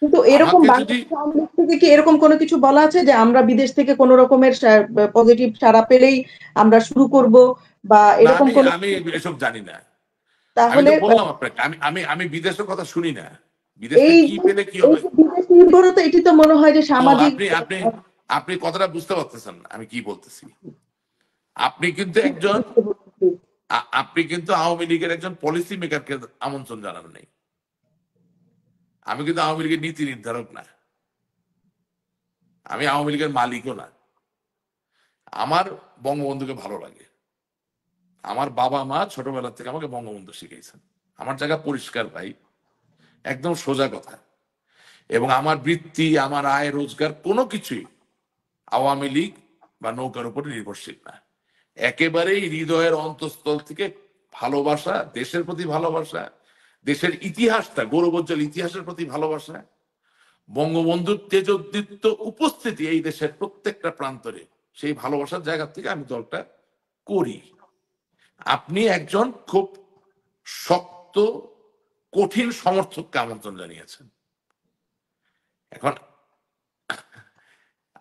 কিন্তু এরকম আমাকে যদি বাংলাদেশ আওয়ামী লীগ থেকে কি এরকম কোনো কিছু বলা আছে যে আমরা বিদেশ থেকে কোনো রকমের পজিটিভ সাড়া পেলেই আমরা শুরু করব, বা না, এরকম আমি কোনো? আমি এসব জানি না। আমি তাহলে তো বললাম আপনাকে, আমি আমি আমি বিদেশের কথা শুনি না। বিদেশে এই কি পেলে কি এই হবে? যে বিদেশ নির্ভরতা, এটি তো মনে হয় যে ও, সামাজিক আপনি আপনি আপনি কথাটা বুঝতে পারতেছেন না আমি কি বলতেছি। আপনি কিন্তু একজন আপনি কিন্তু আওয়ামী লীগের একজন পলিসি মেকারকে আমন্ত্রণ জানান নাই। আমি কিন্তু আওয়ামী লীগের নীতি নির্ধারক না, আমি আওয়ামী লীগের মালিকও না। আমার বঙ্গবন্ধুকে ভালো লাগে। আমার বাবা মা ছোটবেলা থেকে আমাকে বঙ্গবন্ধু শিখিয়েছেন। আমার জায়গা পরিষ্কার ভাই, একদম সোজা কথা। এবং আমার বৃত্তি, আমার আয় রোজগার কোনো কিছুই আওয়ামী লীগ বা নৌকার উপরে নির্ভরশীল না। একেবারেই হৃদয়ের অন্তঃস্থল থেকে ভালোবাসা, দেশের প্রতি ভালোবাসা, দেশের ইতিহাসটা, গৌরবোজ্জ্বল ইতিহাসের প্রতি ভালোবাসা, বঙ্গবন্ধুর তেজোদ্দীপ্ত উপস্থিতি এই দেশের প্রত্যেকটা প্রান্তরে, সেই ভালোবাসার জায়গা থেকে আমি দলটা করি। আপনি একজন খুব শক্ত কঠিন সমর্থককে আমন্ত্রণ জানিয়েছেন। এখন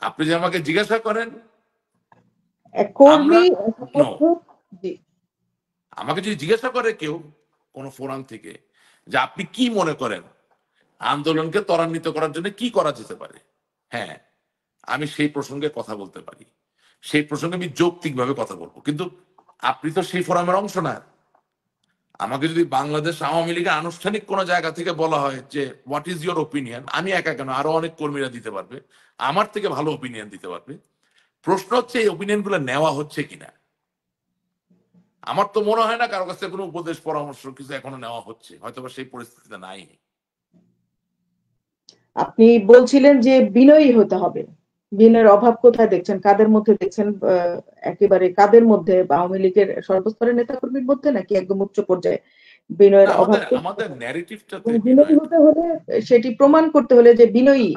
আপনি যে আমাকে জিজ্ঞাসা করেন, আমরা কর্মী নো, সমর্থক, জি। আমাকে যদি জিজ্ঞাসা করে কেউ কোন ফোরাম থেকে যে আপনি কি মনে করেন আন্দোলনকে ত্বরান্বিত করার জন্য কি করা যেতে পারে, হ্যাঁ, আমি সেই প্রসঙ্গে কথা বলতে পারি, সেই প্রসঙ্গে আমি যৌক্তিকভাবে কথা বলবো। কিন্তু আপনি তো সেই ফোরামের অংশ না। আমাকে যদি বাংলাদেশ আওয়ামী লীগের আনুষ্ঠানিক কোন জায়গা থেকে বলা হয় যে হোয়াট ইজ ইউর ওপিনিয়ন, আমি একা কেন, আরো অনেক কর্মীরা দিতে পারবে, আমার থেকে ভালো ওপিনিয়ন দিতে পারবে। প্রশ্ন হচ্ছে এই ওপিনিয়ন গুলো নেওয়া হচ্ছে কিনা। আমার তো মনে হয় না কারো কাছে কোনো উপদেশ পরামর্শ কিছু এখনো নেওয়া হচ্ছে, হয়তো বা সেই পরিস্থিতিতে নাই। আপনি বলছিলেন যে বিনয়ী হতে হবে। বিনয়ের অভাব কোথায় দেখছেন, কাদের মধ্যে দেখছেন? একেবারে কাদের মধ্যে? আওয়ামী লীগের সর্বস্তরের নেতাকর্মীর মধ্যে, নাকি একদম উচ্চ পর্যায়ে বিনয়ের অভাব? আমাদের আমাদের ন্যারেটিভটাতে এবং বিনয়ী বিনয় হতে হলে, সেটি প্রমাণ করতে হলে যে বিনয়ী,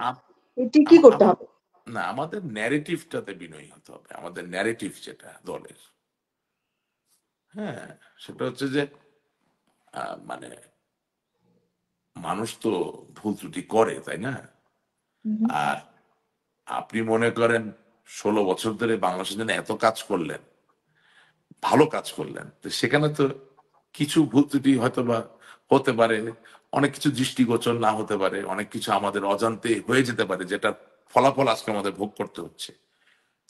এটি কি করতে হবে? না, আমাদের ন্যারেটিভটাতে বিনয়ী হতে হবে। আমাদের ন্যারেটিভ যেটা দলের, হ্যাঁ, সেটা হচ্ছে যে মানে মানুষ তো ভুল ত্রুটি করে, তাই না? আর আপনি মনে করেন 16 বছর ধরে বাংলাদেশের জন্য এত কাজ করলেন, ভালো কাজ করলেন, তো সেখানে তো কিছু ভুল ত্রুটি হয়তো বা হতে পারে, অনেক কিছু দৃষ্টিগোচর না হতে পারে, অনেক কিছু আমাদের অজান্তে হয়ে যেতে পারে, যেটা ফলাফল আজকে আমাদের ভোগ করতে হচ্ছে।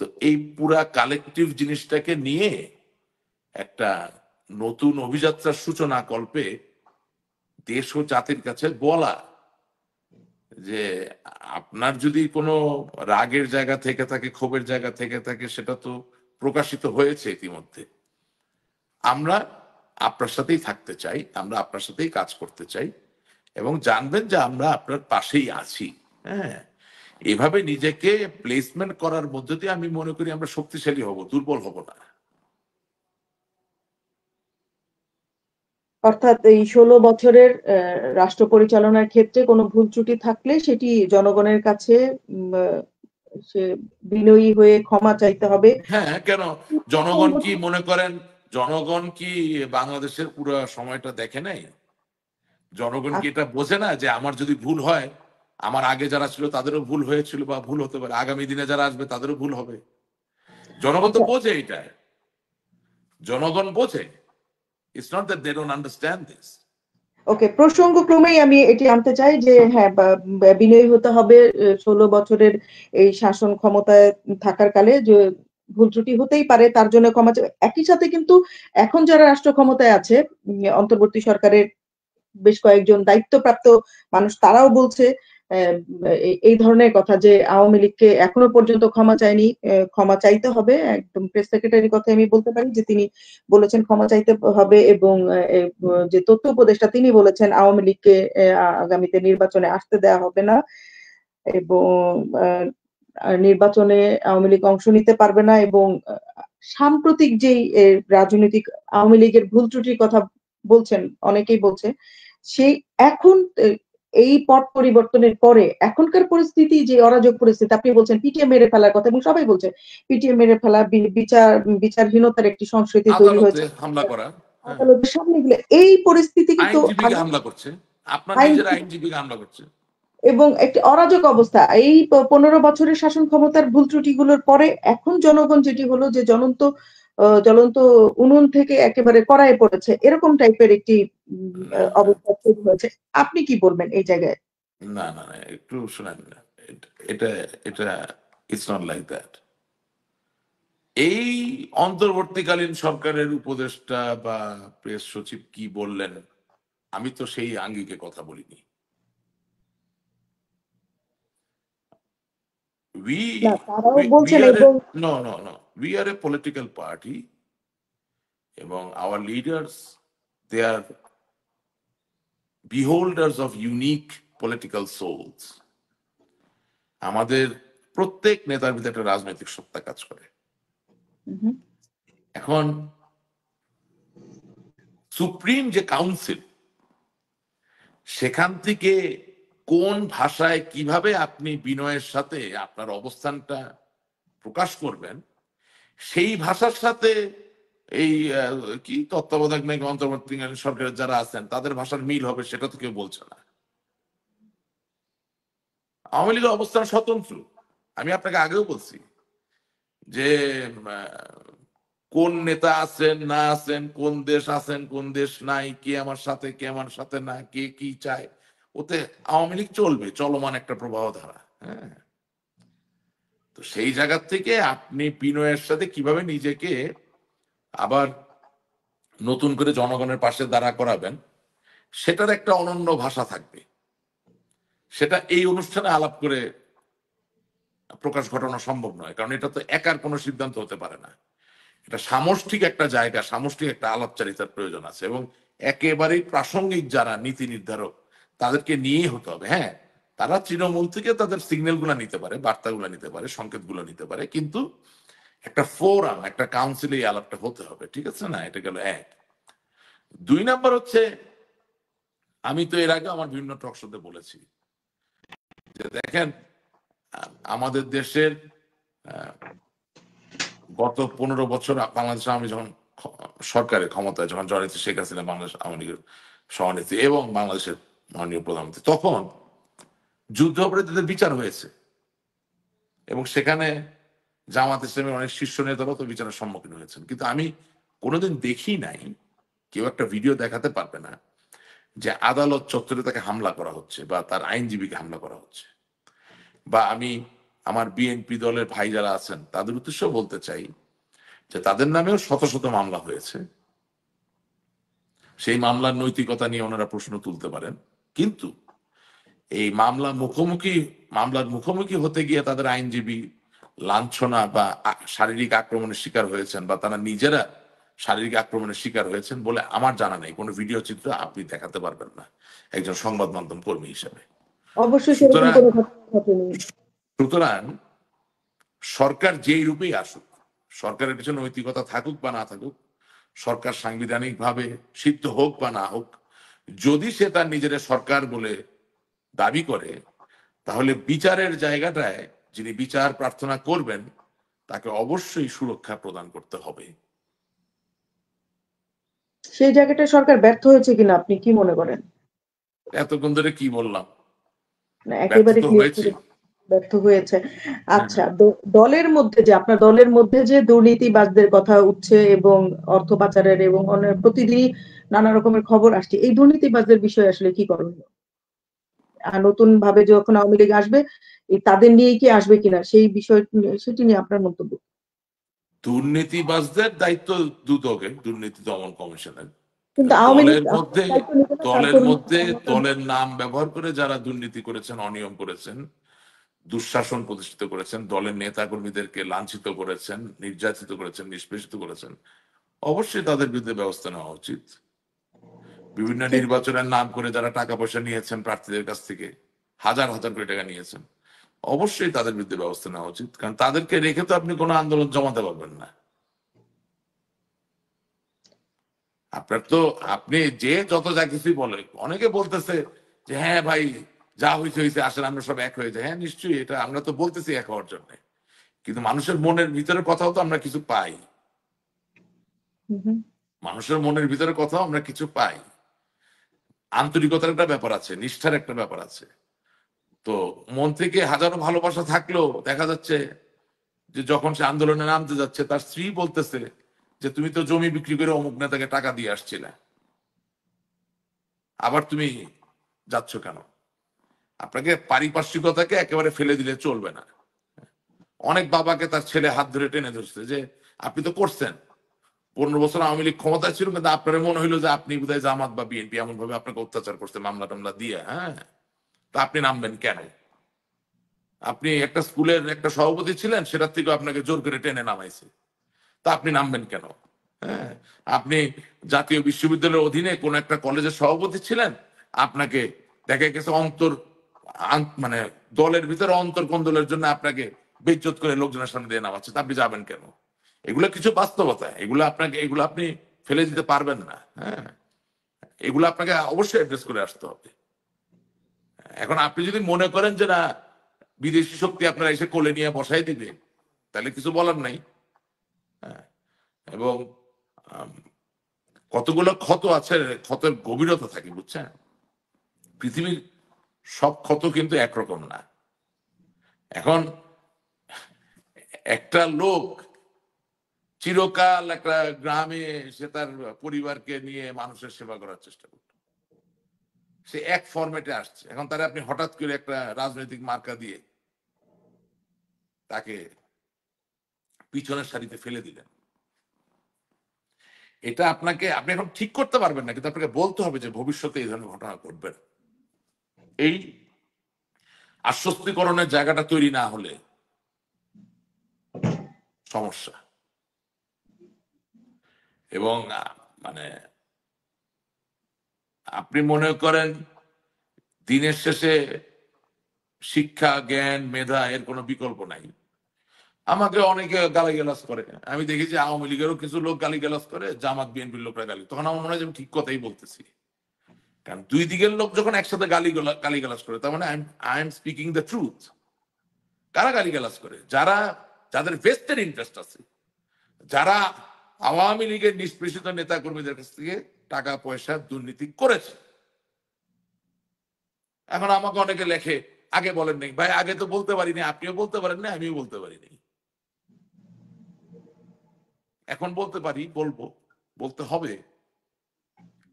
তো এই পুরা কালেকটিভ জিনিসটাকে নিয়ে একটা নতুন অভিযাত্রার সূচনা কল্পে দেশ ও জাতির কাছে বলা যে আপনার যদি কোনো রাগের জায়গা থেকে থাকে, ক্ষোভের জায়গা থেকে থাকে, সেটা তো প্রকাশিত হয়েছে ইতিমধ্যে। আমরা আপনার সাথেই থাকতে চাই, আমরা আপনার সাথেই কাজ করতে চাই, এবং জানবেন যে আমরা আপনার পাশেই আছি। হ্যাঁ, এভাবে নিজেকে প্লেসমেন্ট করার মধ্য দিয়ে আমি মনে করি আমরা শক্তিশালী হব, দুর্বল হব না। অর্থাৎ এই 16 বছরের রাষ্ট্র পরিচালনার ক্ষেত্রে কোনো ভুল ত্রুটি থাকলে সেটি জনগণের কাছে সে বিনয়ী হয়ে ক্ষমা চাইতে হবে। হ্যাঁ, কেন জনগণ কি মনে করেন জনগণ কি বাংলাদেশের পুরো সময়টা দেখে নাই? জনগণ কি এটা বোঝে না যে আমার যদি ভুল হয়, আমার আগে যারা ছিল তাদেরও ভুল হয়েছিল বা ভুল হতে পারে, আগামী দিনে যারা আসবে তাদেরও ভুল হবে। জনগণ তো আচ্ছা, বোঝে এটা, জনগণ বোঝে। It's not that they don't understand this. Okay, প্রসঙ্গক্রমেই আমি এটি আনতে চাই যে হ্যাঁ, বিনয়ী হতে হবে। 16 বছরের এই শাসন ক্ষমতায় থাকার কালে যে ভুল ত্রুটি হতেই পারে, তার জন্য ক্ষমা একই সাথে কিন্তু এখন যারা রাষ্ট্র ক্ষমতায় আছে, অন্তর্বর্তী সরকারের বেশ কয়েকজন দায়িত্বপ্রাপ্ত মানুষ, তারাও বলছে এই ধরনের কথা যে আওয়ামী লীগকে এখনো পর্যন্ত ক্ষমা চায়নি, ক্ষমা চাইতে হবে। একদম প্রেস সেক্রেটারির কথা আমি বলতে পারি যে তিনি বলেছেন ক্ষমা চাইতে হবে, এবং যে তথ্য উপদেষ্টা তিনি বলেছেন আওয়ামী লীগকে আগামীতে নির্বাচনে আসতে দেওয়া হবে না, এবং নির্বাচনে আওয়ামী লীগ অংশ নিতে পারবে না, এবং সাম্প্রতিক যেই রাজনৈতিক আওয়ামী লীগের ভুল ত্রুটির কথা বলছেন, অনেকেই বলছে সেই এখন এই পট পরিবর্তনের পরে এখনকার পরিস্থিতি যে অরাজক পরিস্থিতি, আপনি বলছেন পিটিএ মেরে ফেলার কথা, এবং সবাই বলছে পিটিএ মেরে ফেলা, বিচারহীনতার একটি সংস্কৃতি তৈরি আদালতে হয়েছে, হামলা করা, হ্যাঁ, আদালতের সামনে গেলে এই পরিস্থিতি কিন্তু আইনজীবীকে হামলা করছে, আপনার আইন নিজের আইনজীবীকে হামলা করছে। এবং একটি অরাজক অবস্থা। এই 15 বছরের শাসন ক্ষমতার ভুল ত্রুটিগুলোর পরে এখন জনগণ যেটি হলো যে জ্বলন্ত উনুন থেকে একেবারে কড়াইয়ে পড়েছে, এরকম টাইপের একটি না, না, অবস্থা তৈরি হয়েছে। আপনি কি বলবেন এই জায়গায়? না, না, না, একটু শোনেন না। এটা এটা ইটস নট লাইক দ্যাট। এই অন্তর্বর্তীকালীন সরকারের উপদেষ্টা বা প্রেস সচিব কি বললেন, আমি তো সেই আঙ্গিকে কথা বলিনি। we না, তারাও we বলছেন, are a এবং no, we are a political party এবং our leaders, they are beholders of unique political souls. আমাদের প্রত্যেক নেতার ভিতরে একটা রাজনৈতিক সত্তা কাজ করে। হুম, এখন সুপ্রিম যে কাউন্সিল, সেখান থেকে কোন ভাষায় কিভাবে আপনি বিনয়ের সাথে আপনার অবস্থানটা প্রকাশ করবেন, সেই ভাষার সাথে এই কি তত্ত্বাবধায়ক নাকি অন্তর্বর্তীকালীন সরকারের যারা আছেন তাদের ভাষার মিল হবে, সেটা তো কেউ বলছে না। আওয়ামী লীগের অবস্থান স্বতন্ত্র। আমি আপনাকে আগেও বলছি যে কোন নেতা আছেন না আছেন, কোন দেশ আছেন কোন দেশ নাই, কে আমার সাথে কে আমার সাথে না, কে কি চায়, ওতে আওয়ামী লীগ চলবে, চলমান একটা প্রবাহ ধারা। হ্যাঁ, তো সেই জায়গা থেকে আপনি বিনয়ের সাথে কিভাবে নিজেকে আবার নতুন করে জনগণের পাশে দাঁড়া করাবেন, সেটার একটা অনন্য ভাষা থাকবে। সেটা এই অনুষ্ঠানে আলাপ করে প্রকাশ ঘটানো সম্ভব নয়, কারণ এটা তো একার কোনো সিদ্ধান্ত হতে পারে না। এটা সামষ্টিক একটা জায়গা, সামষ্টিক একটা আলাপচারিতার প্রয়োজন আছে, এবং একেবারেই প্রাসঙ্গিক যারা নীতি নির্ধারক তাদেরকে নিয়েই হতে হবে। হ্যাঁ, তারা তৃণমূল থেকে তাদের সিগন্যাল গুলা নিতে পারে, বার্তাগুলো নিতে পারে, সংকেত গুলো নিতে পারে, কিন্তু একটা ফোরাম, একটা কাউন্সিলে এই আলাপটা হতে হবে। ঠিক আছে না? এটা গেল এক। 2 নাম্বার হচ্ছে, আমি তো এর আগে আমার বিভিন্ন টক শোতে বলেছি যে দেখেন, আমাদের দেশের গত 15 বছর বাংলাদেশে আমি যখন সরকারের ক্ষমতায় যখন জড়িত শেখ হাসিনা, বাংলাদেশ আওয়ামী লীগের সভানেত্রী এবং বাংলাদেশের মাননীয় প্রধানমন্ত্রী, তখন যুদ্ধাপরাধীদের বিচার হয়েছে, এবং সেখানে জামাত ইসলামের অনেক শীর্ষ নেতারাও তো বিচারের সম্মুখীন হয়েছেন। কিন্তু আমি কোনোদিন দেখি নাই, কেউ একটা ভিডিও দেখাতে পারবে না যে আদালত চত্বরে তাকে হামলা করা হচ্ছে বা তার আইনজীবীকে হামলা করা হচ্ছে। বা আমি আমার বিএনপি দলের ভাই যারা আছেন তাদের উদ্দেশ্য বলতে চাই যে তাদের নামেও শত শত মামলা হয়েছে, সেই মামলার নৈতিকতা নিয়ে ওনারা প্রশ্ন তুলতে পারেন, কিন্তু এই মামলার মুখোমুখি হতে গিয়ে তাদের আইনজীবী লাঞ্ছনা বা শারীরিক আক্রমণের শিকার হয়েছেন, বা তারা নিজেরা শারীরিক আক্রমণের শিকার হয়েছেন বলে আমার জানা নেই। কোনো ভিডিও চিত্র আপনি দেখাতে পারবেন না একজন সংবাদ মাধ্যম কর্মী হিসেবে। অবশ্যই সেরকম সুতরাং কোনো ঘটনা ঘটেনি। সুতরাং সরকার যেই রূপেই আসুক, সরকারের পিছনে নৈতিকতা থাকুক বা না থাকুক, সরকার সাংবিধানিক ভাবে সিদ্ধ হোক বা না হোক, যদি সে তার নিজের সরকার বলে দাবি করে, তাহলে বিচারের জায়গাটায় যিনি বিচার প্রার্থনা করবেন তাকে অবশ্যই সুরক্ষা প্রদান করতে হবে। সেই জায়গাটা সরকার ব্যর্থ হয়েছে কিনা আপনি কি মনে করেন? এতক্ষণ ধরে কি বললাম, না, ব্যর্থ একেবারে তো ক্লিয়ার হয়েছে। করে ব্যর্থ হয়েছে। হ্যাঁ, আচ্ছা, দলের মধ্যে যে আপনার দলের মধ্যে যে দুর্নীতিবাজদের কথা উঠছে এবং অর্থ পাচারের এবং প্রতিদিনই নানা রকমের খবর আসছে, এই দুর্নীতিবাজদের বিষয়ে আসলে কি করণীয়? নতুন ভাবে যখন আওয়ামী লীগ আসবে, তাদের নিয়েই কি আসবে কিনা সেই বিষয় সেটি নিয়ে আপনার মন্তব্য। দুর্নীতিবাজদের দায়িত্ব দুদকের, দুর্নীতি দমন কমিশনের। কিন্তু দলের মধ্যে দায়িত্ব নিবে না, তার দলের কর্মী মধ্যে কর্মকাণ্ড। দলের নাম ব্যবহার করে যারা দুর্নীতি করেছেন, অনিয়ম করেছেন, দুঃশাসন প্রতিষ্ঠিত করেছেন, দলের নেতা কর্মীদেরকে লাঞ্ছিত করেছেন, নির্যাতিত করেছেন, নিষ্পেষিত করেছেন, অবশ্যই তাদের বিরুদ্ধে ব্যবস্থা নেওয়া উচিত। বিভিন্ন ঠিক। নির্বাচনের নাম করে যারা টাকা পয়সা নিয়েছেন প্রার্থীদের কাছ থেকে, হাজার হাজার কোটি টাকা নিয়েছেন, অবশ্যই তাদের বিরুদ্ধে ব্যবস্থা নেওয়া উচিত। কারণ তাদেরকে রেখে তো আপনি কোনো আন্দোলন জমাতে পারবেন না। আপনার তো, আপনি যে যত যা কিছুই বলে, অনেকে বলতেছে যে হ্যাঁ ভাই, যা হয়েছে হয়েছে, আসলে আমরা সব এক হয়ে যাই। হ্যাঁ নিশ্চয়ই, এটা আমরা তো বলতেছি এক হওয়ার জন্য, কিন্তু মানুষের মনের ভিতরের কথাও তো আমরা কিছু পাই। হুম, হুম। মানুষের মনের ভিতরের কথাও আমরা কিছু পাই। আন্তরিকতার একটা ব্যাপার আছে, নিষ্ঠার একটা ব্যাপার আছে। তো মন থেকে হাজারো ভালোবাসা থাকলেও দেখা যাচ্ছে যে যখন সে আন্দোলনে নামতে যাচ্ছে, তার স্ত্রী বলতেছে যে তুমি তো জমি বিক্রি করে অমুক নেতাকে টাকা দিয়ে আসছিলে, আবার তুমি যাচ্ছ কেন? আপনাকে পারিপার্শ্বিকতাকে একেবারে ফেলে দিলে চলবে না। অনেক বাবাকে তার ছেলে হাত ধরে টেনে ধরছে যে আপনি তো করছেন, 15 বছর আওয়ামী লীগ ক্ষমতায় ছিল, কিন্তু আপনার মনে হইলো যে আপনি বোধহয় জামাত বা বিএনপি এমন ভাবে আপনাকে অত্যাচার করছে মামলা টামলা দিয়ে। হ্যাঁ, তা আপনি নামবেন কেন? আপনি একটা স্কুলের একটা সভাপতি ছিলেন, সেটার থেকে আপনাকে জোর করে টেনে নামাইছে, তা আপনি নামবেন কেন? হ্যাঁ, আপনি জাতীয় বিশ্ববিদ্যালয়ের অধীনে কোন একটা কলেজের সভাপতি ছিলেন, আপনাকে দেখা গেছে মানে দলের ভিতরে অন্তর কোন্দলের জন্য আপনাকে বেইজ্জত করে লোকজনের সামনে দিয়ে নামাচ্ছে, তা আপনি যাবেন কেন? এগুলো কিছু বাস্তবতা, এগুলো আপনি ফেলে দিতে পারবেন না। হ্যাঁ, এগুলো আপনাকে অবশ্যই অ্যাড্রেস করে আসতে হবে। এখন আপনি যদি মনে করেন যে না, বিদেশি শক্তি আপনারা এসে কোলে নিয়ে বসাই দিবে, তাহলে কিছু বলার নাই। হ্যাঁ, এবং আম, কতগুলো ক্ষত আছে, ক্ষতের গভীরতা থাকে, বুঝছেন? পৃথিবীর সব ক্ষত কিন্তু একরকম না। এখন একটা লোক চিরকাল একটা গ্রামে সে তার পরিবারকে নিয়ে মানুষের সেবা করার চেষ্টা করত, সে এক ফরম্যাটে আসছে। এখন তারা আপনি হঠাৎ করে একটা রাজনৈতিক মার্কা দিয়ে তাকে পিছনের সারিতে ফেলে দিলেন। এটা আপনি এখন ঠিক করতে পারবেন না, কিন্তু আপনাকে বলতে হবে যে ভবিষ্যতে এই ধরনের ঘটনা ঘটবে না। এই আশ্বস্তিকরণের জায়গাটা তৈরি না হলে সমস্যা। এবং মানে আপনি মনে করেন দিনের শেষে শিক্ষা, জ্ঞান, মেধা এর কোনো বিকল্প নাই। আমাকে অনেকে গালিগালাজ করে, আমি দেখেছি আওয়ামী লীগেরও কিছু লোক গালিগালাজ করে, জামাত বিএনপির লোকরা গালি, তখন আমার মনে হয় যে আমি ঠিক কথাই বলতেছি। কারণ দুই দিকের লোক যখন একসাথে গালিগালাজ করে, তার মানে I am speaking the truth. কারা গালিগালাজ করে? যাদের ভেস্টেড ইন্টারেস্ট আছে, যারা আওয়ামী লীগের নিষ্পেষিত নেতা কর্মীদের কাছ থেকে টাকা পয়সা দুর্নীতি করেছে। এখন আমাকে অনেকে লেখে, আগে বলেন নাই ভাই, আগে তো বলতে পারিনি, আপনিও বলতে পারেন না, আমিও বলতে পারিনি, এখন বলতে পারি, বলবো, বলতে হবে।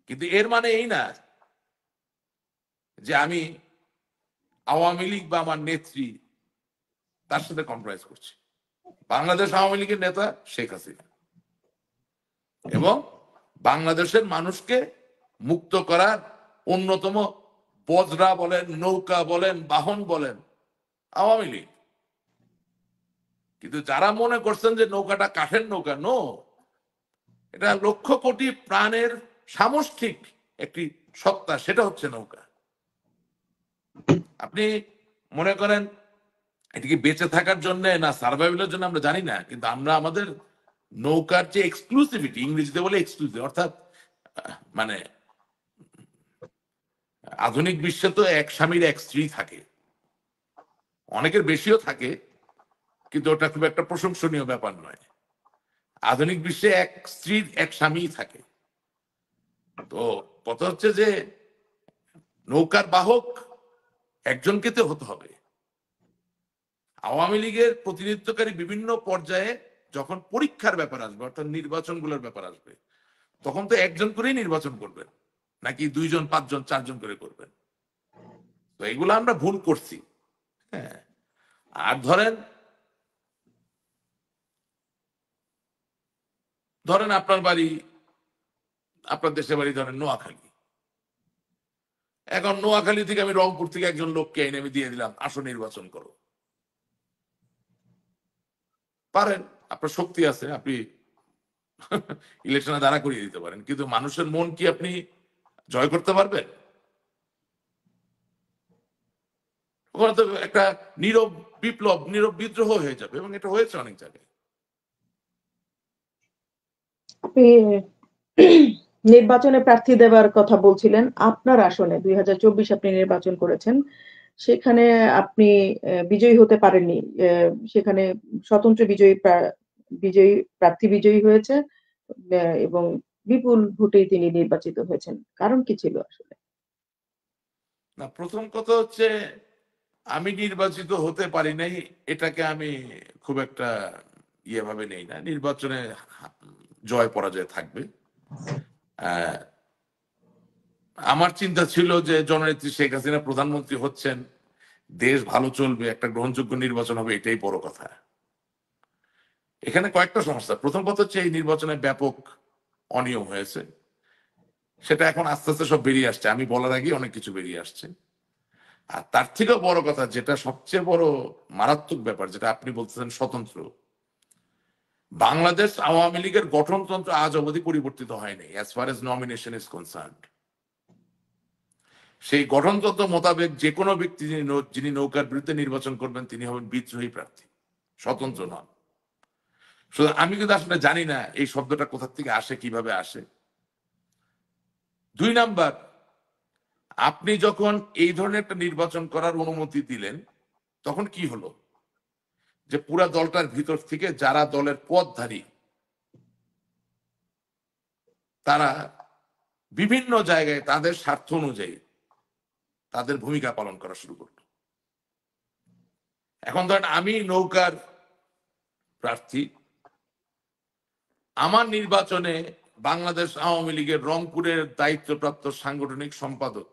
কিন্তু এর মানে এই না যে আমি আওয়ামী লীগ বা আমার নেত্রী তার সাথে কম্প্রোমাইজ করছি। বাংলাদেশ আওয়ামী লীগের নেতা শেখ হাসিনা, এবং বাংলাদেশের মানুষকে মুক্ত করার অন্যতম বজরা বলেন, নৌকা বলেন, বাহন বলেন আওয়ামী লীগ। কিন্তু যারা মনে করছেন যে নৌকাটা কাঠের নৌকা, নো, এটা লক্ষ কোটি প্রাণের সামষ্টিক একটি সত্তা, সেটা হচ্ছে নৌকা। আপনি মনে করেন এটিকে বেঁচে থাকার জন্য না সার্ভাইভালের জন্য আমরা জানি না, কিন্তু আমরা আমাদের নৌকার যে এক্সক্লুসিভিটি, ইংরেজিতে বলে এক্সক্লুসিভ, অর্থাৎ মানে আধুনিক বিশ্বে তো এক স্বামীর এক স্ত্রী থাকে, অনেকের বেশিও থাকে, কিন্তু ওটা খুব একটা প্রশংসনীয় ব্যাপার নয়। আধুনিক বিশ্বে এক স্ত্রীর এক স্বামী থাকে। তো কথা হচ্ছে যে নৌকার বাহক একজনকে তো হতে হবে। আওয়ামী লীগের প্রতিনিধিত্বকারী বিভিন্ন পর্যায়ে যখন পরীক্ষার ব্যাপার আসবে, অর্থাৎ নির্বাচনগুলোর ব্যাপার আসবে, তখন তো একজন করেই নির্বাচন করবেন, নাকি 2 জন 5 জন 4 জন করে করবেন? তো এগুলো আমরা ভুল করছি। হ্যাঁ, আর ধরেন ধরেন আপনার বাড়ি, আপনার দেশের বাড়ি ধরেন নোয়াখালী। এখন নোয়াখালী থেকে আমি রংপুর থেকে একজন লোককে এনে আমি দিয়ে দিলাম, আসো নির্বাচন করো। পারেন, আপনার শক্তি আছে, আপনি ইলেকশনে দাঁড়া করিয়ে দিতে পারেন, কিন্তু মানুষের মন কি আপনি জয় করতে পারবেন? ওখানে তো একটা নীরব বিপ্লব, নীরব বিদ্রোহ হয়ে যাবে, এবং এটা হয়েছে অনেক জায়গায়। আপনি নির্বাচনে প্রার্থী দেওয়ার কথা বলছিলেন। আপনার আসনে 2024 আপনি নির্বাচন করেছেন, সেখানে আপনি বিজয়ী হতে পারেননি। সেখানে স্বতন্ত্র বিজয়ী প্রার্থী বিজয়ী হয়েছে, এবং বিপুল ভোটেই তিনি নির্বাচিত হয়েছেন। কারণ কি ছিল আসলে? না, প্রথম কথা হচ্ছে আমি নির্বাচিত হতে পারি নাই, এটাকে আমি খুব একটা ভাবে নেই না। নির্বাচনে জয় পরাজয় থাকবে। আমার চিন্তা ছিল যে জননেত্রী শেখ হাসিনা প্রধানমন্ত্রী হচ্ছেন, দেশ ভালো চলবে, একটা গ্রহণযোগ্য নির্বাচন হবে, এটাই বড় কথা। এখানে কয়েকটা সমস্যা। প্রথম কথা হচ্ছে এই নির্বাচনে ব্যাপক অনিয়ম হয়েছে, সেটা এখন আস্তে আস্তে সব বেরিয়ে আসছে, আমি বলার আগে অনেক কিছু বেরিয়ে আসছে। আর তার থেকেও বড় কথা, যেটা সবচেয়ে বড় মারাত্মক ব্যাপার, যেটা আপনি বলতেছেন স্বতন্ত্র, বাংলাদেশ আওয়ামী লীগের গঠনতন্ত্র আজ অবধি পরিবর্তিত হয়নি as far age nomination is concerned. সেই গঠনতন্ত্র মোতাবেক যে কোনো ব্যক্তি যিনি নৌকার বিরুদ্ধে নির্বাচন করবেন, তিনি হবেন বিদ্রোহী প্রার্থী, স্বতন্ত্র নন। সুতরাং আমি কিন্তু আসলে জানি না এই শব্দটা কোথা থেকে আসে, কিভাবে আসে। 2 নাম্বার, আপনি যখন এই ধরনের একটা নির্বাচন করার অনুমতি দিলেন, তখন কি হলো? যে পুরা দলটার ভিতর থেকে যারা দলের পদধারী, তারা বিভিন্ন জায়গায় তাদের স্বার্থ অনুযায়ী তাদের ভূমিকা পালন করা শুরু করলো। এখন ধরেন আমি নৌকার প্রার্থী, আমার নির্বাচনে বাংলাদেশ আওয়ামী লীগের রংপুরের দায়িত্বপ্রাপ্ত সাংগঠনিক সম্পাদক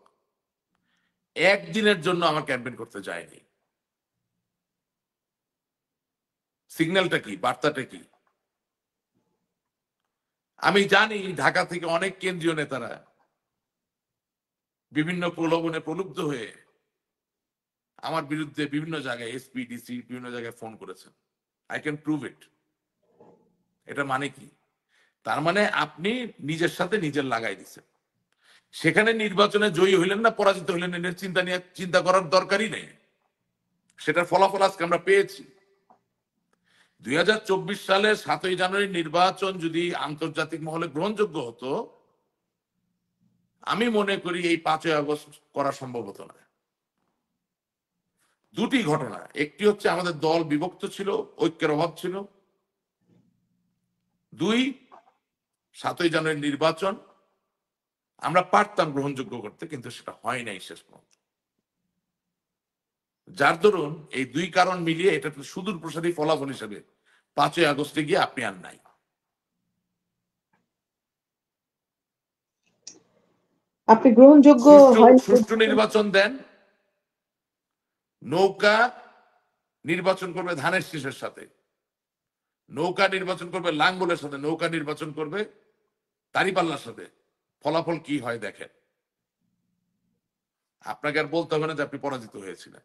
একদিনের জন্য আমার ক্যাম্পেইন করতে যায়নি। সিগন্যালটা কি, বার্তাটা কি? আমি জানি ঢাকা থেকে অনেক কেন্দ্রীয় নেতারা বিভিন্ন প্রলোভনে প্রলুব্ধ হয়ে আমার বিরুদ্ধে বিভিন্ন জায়গায়, এসপি ডিসি বিভিন্ন জায়গায় ফোন করেছেন। আই ক্যান প্রুভ ইট। এটা মানে কি? তার মানে আপনি নিজের সাথে নিজের লাগাই দিচ্ছেন। সেখানে নির্বাচনে জয়ী হইলেন না পরাজিত হইলেন, এর চিন্তা করার দরকারই নেই। সেটার ফলাফল আজকে আমরা পেয়েছি। 2024 সালের 7ই জানুয়ারি নির্বাচন যদি আন্তর্জাতিক মহলে গ্রহণযোগ্য হতো, আমি মনে করি এই 5ই আগস্ট করা সম্ভব হতো না। দুটি ঘটনা, একটি হচ্ছে আমাদের দল বিভক্ত ছিল, ঐক্যের অভাব ছিল। 2, 7ই জানুয়ারি নির্বাচন আমরা পারতাম গ্রহণযোগ্য করতে, কিন্তু সেটা হয় নাই শেষ পর্যন্ত। যার দরুন এই 2 কারণ মিলিয়ে এটা সুদূর প্রসারী ফলাফল হিসেবে 5ই আগস্টে গিয়ে আপনি আর নাই। আপনি গ্রহণযোগ্য সুষ্ঠু নির্বাচন দেন, নৌকা নির্বাচন করবে ধানের শীষের সাথে, নৌকা নির্বাচন করবে লাঙ্গলের সাথে, নৌকা নির্বাচন করবে দাঁড়িপাল্লার সাথে, ফলাফল কি হয় দেখেন। আপনাকে আর বলতে হবে না যে আপনি পরাজিত হয়েছিলেন।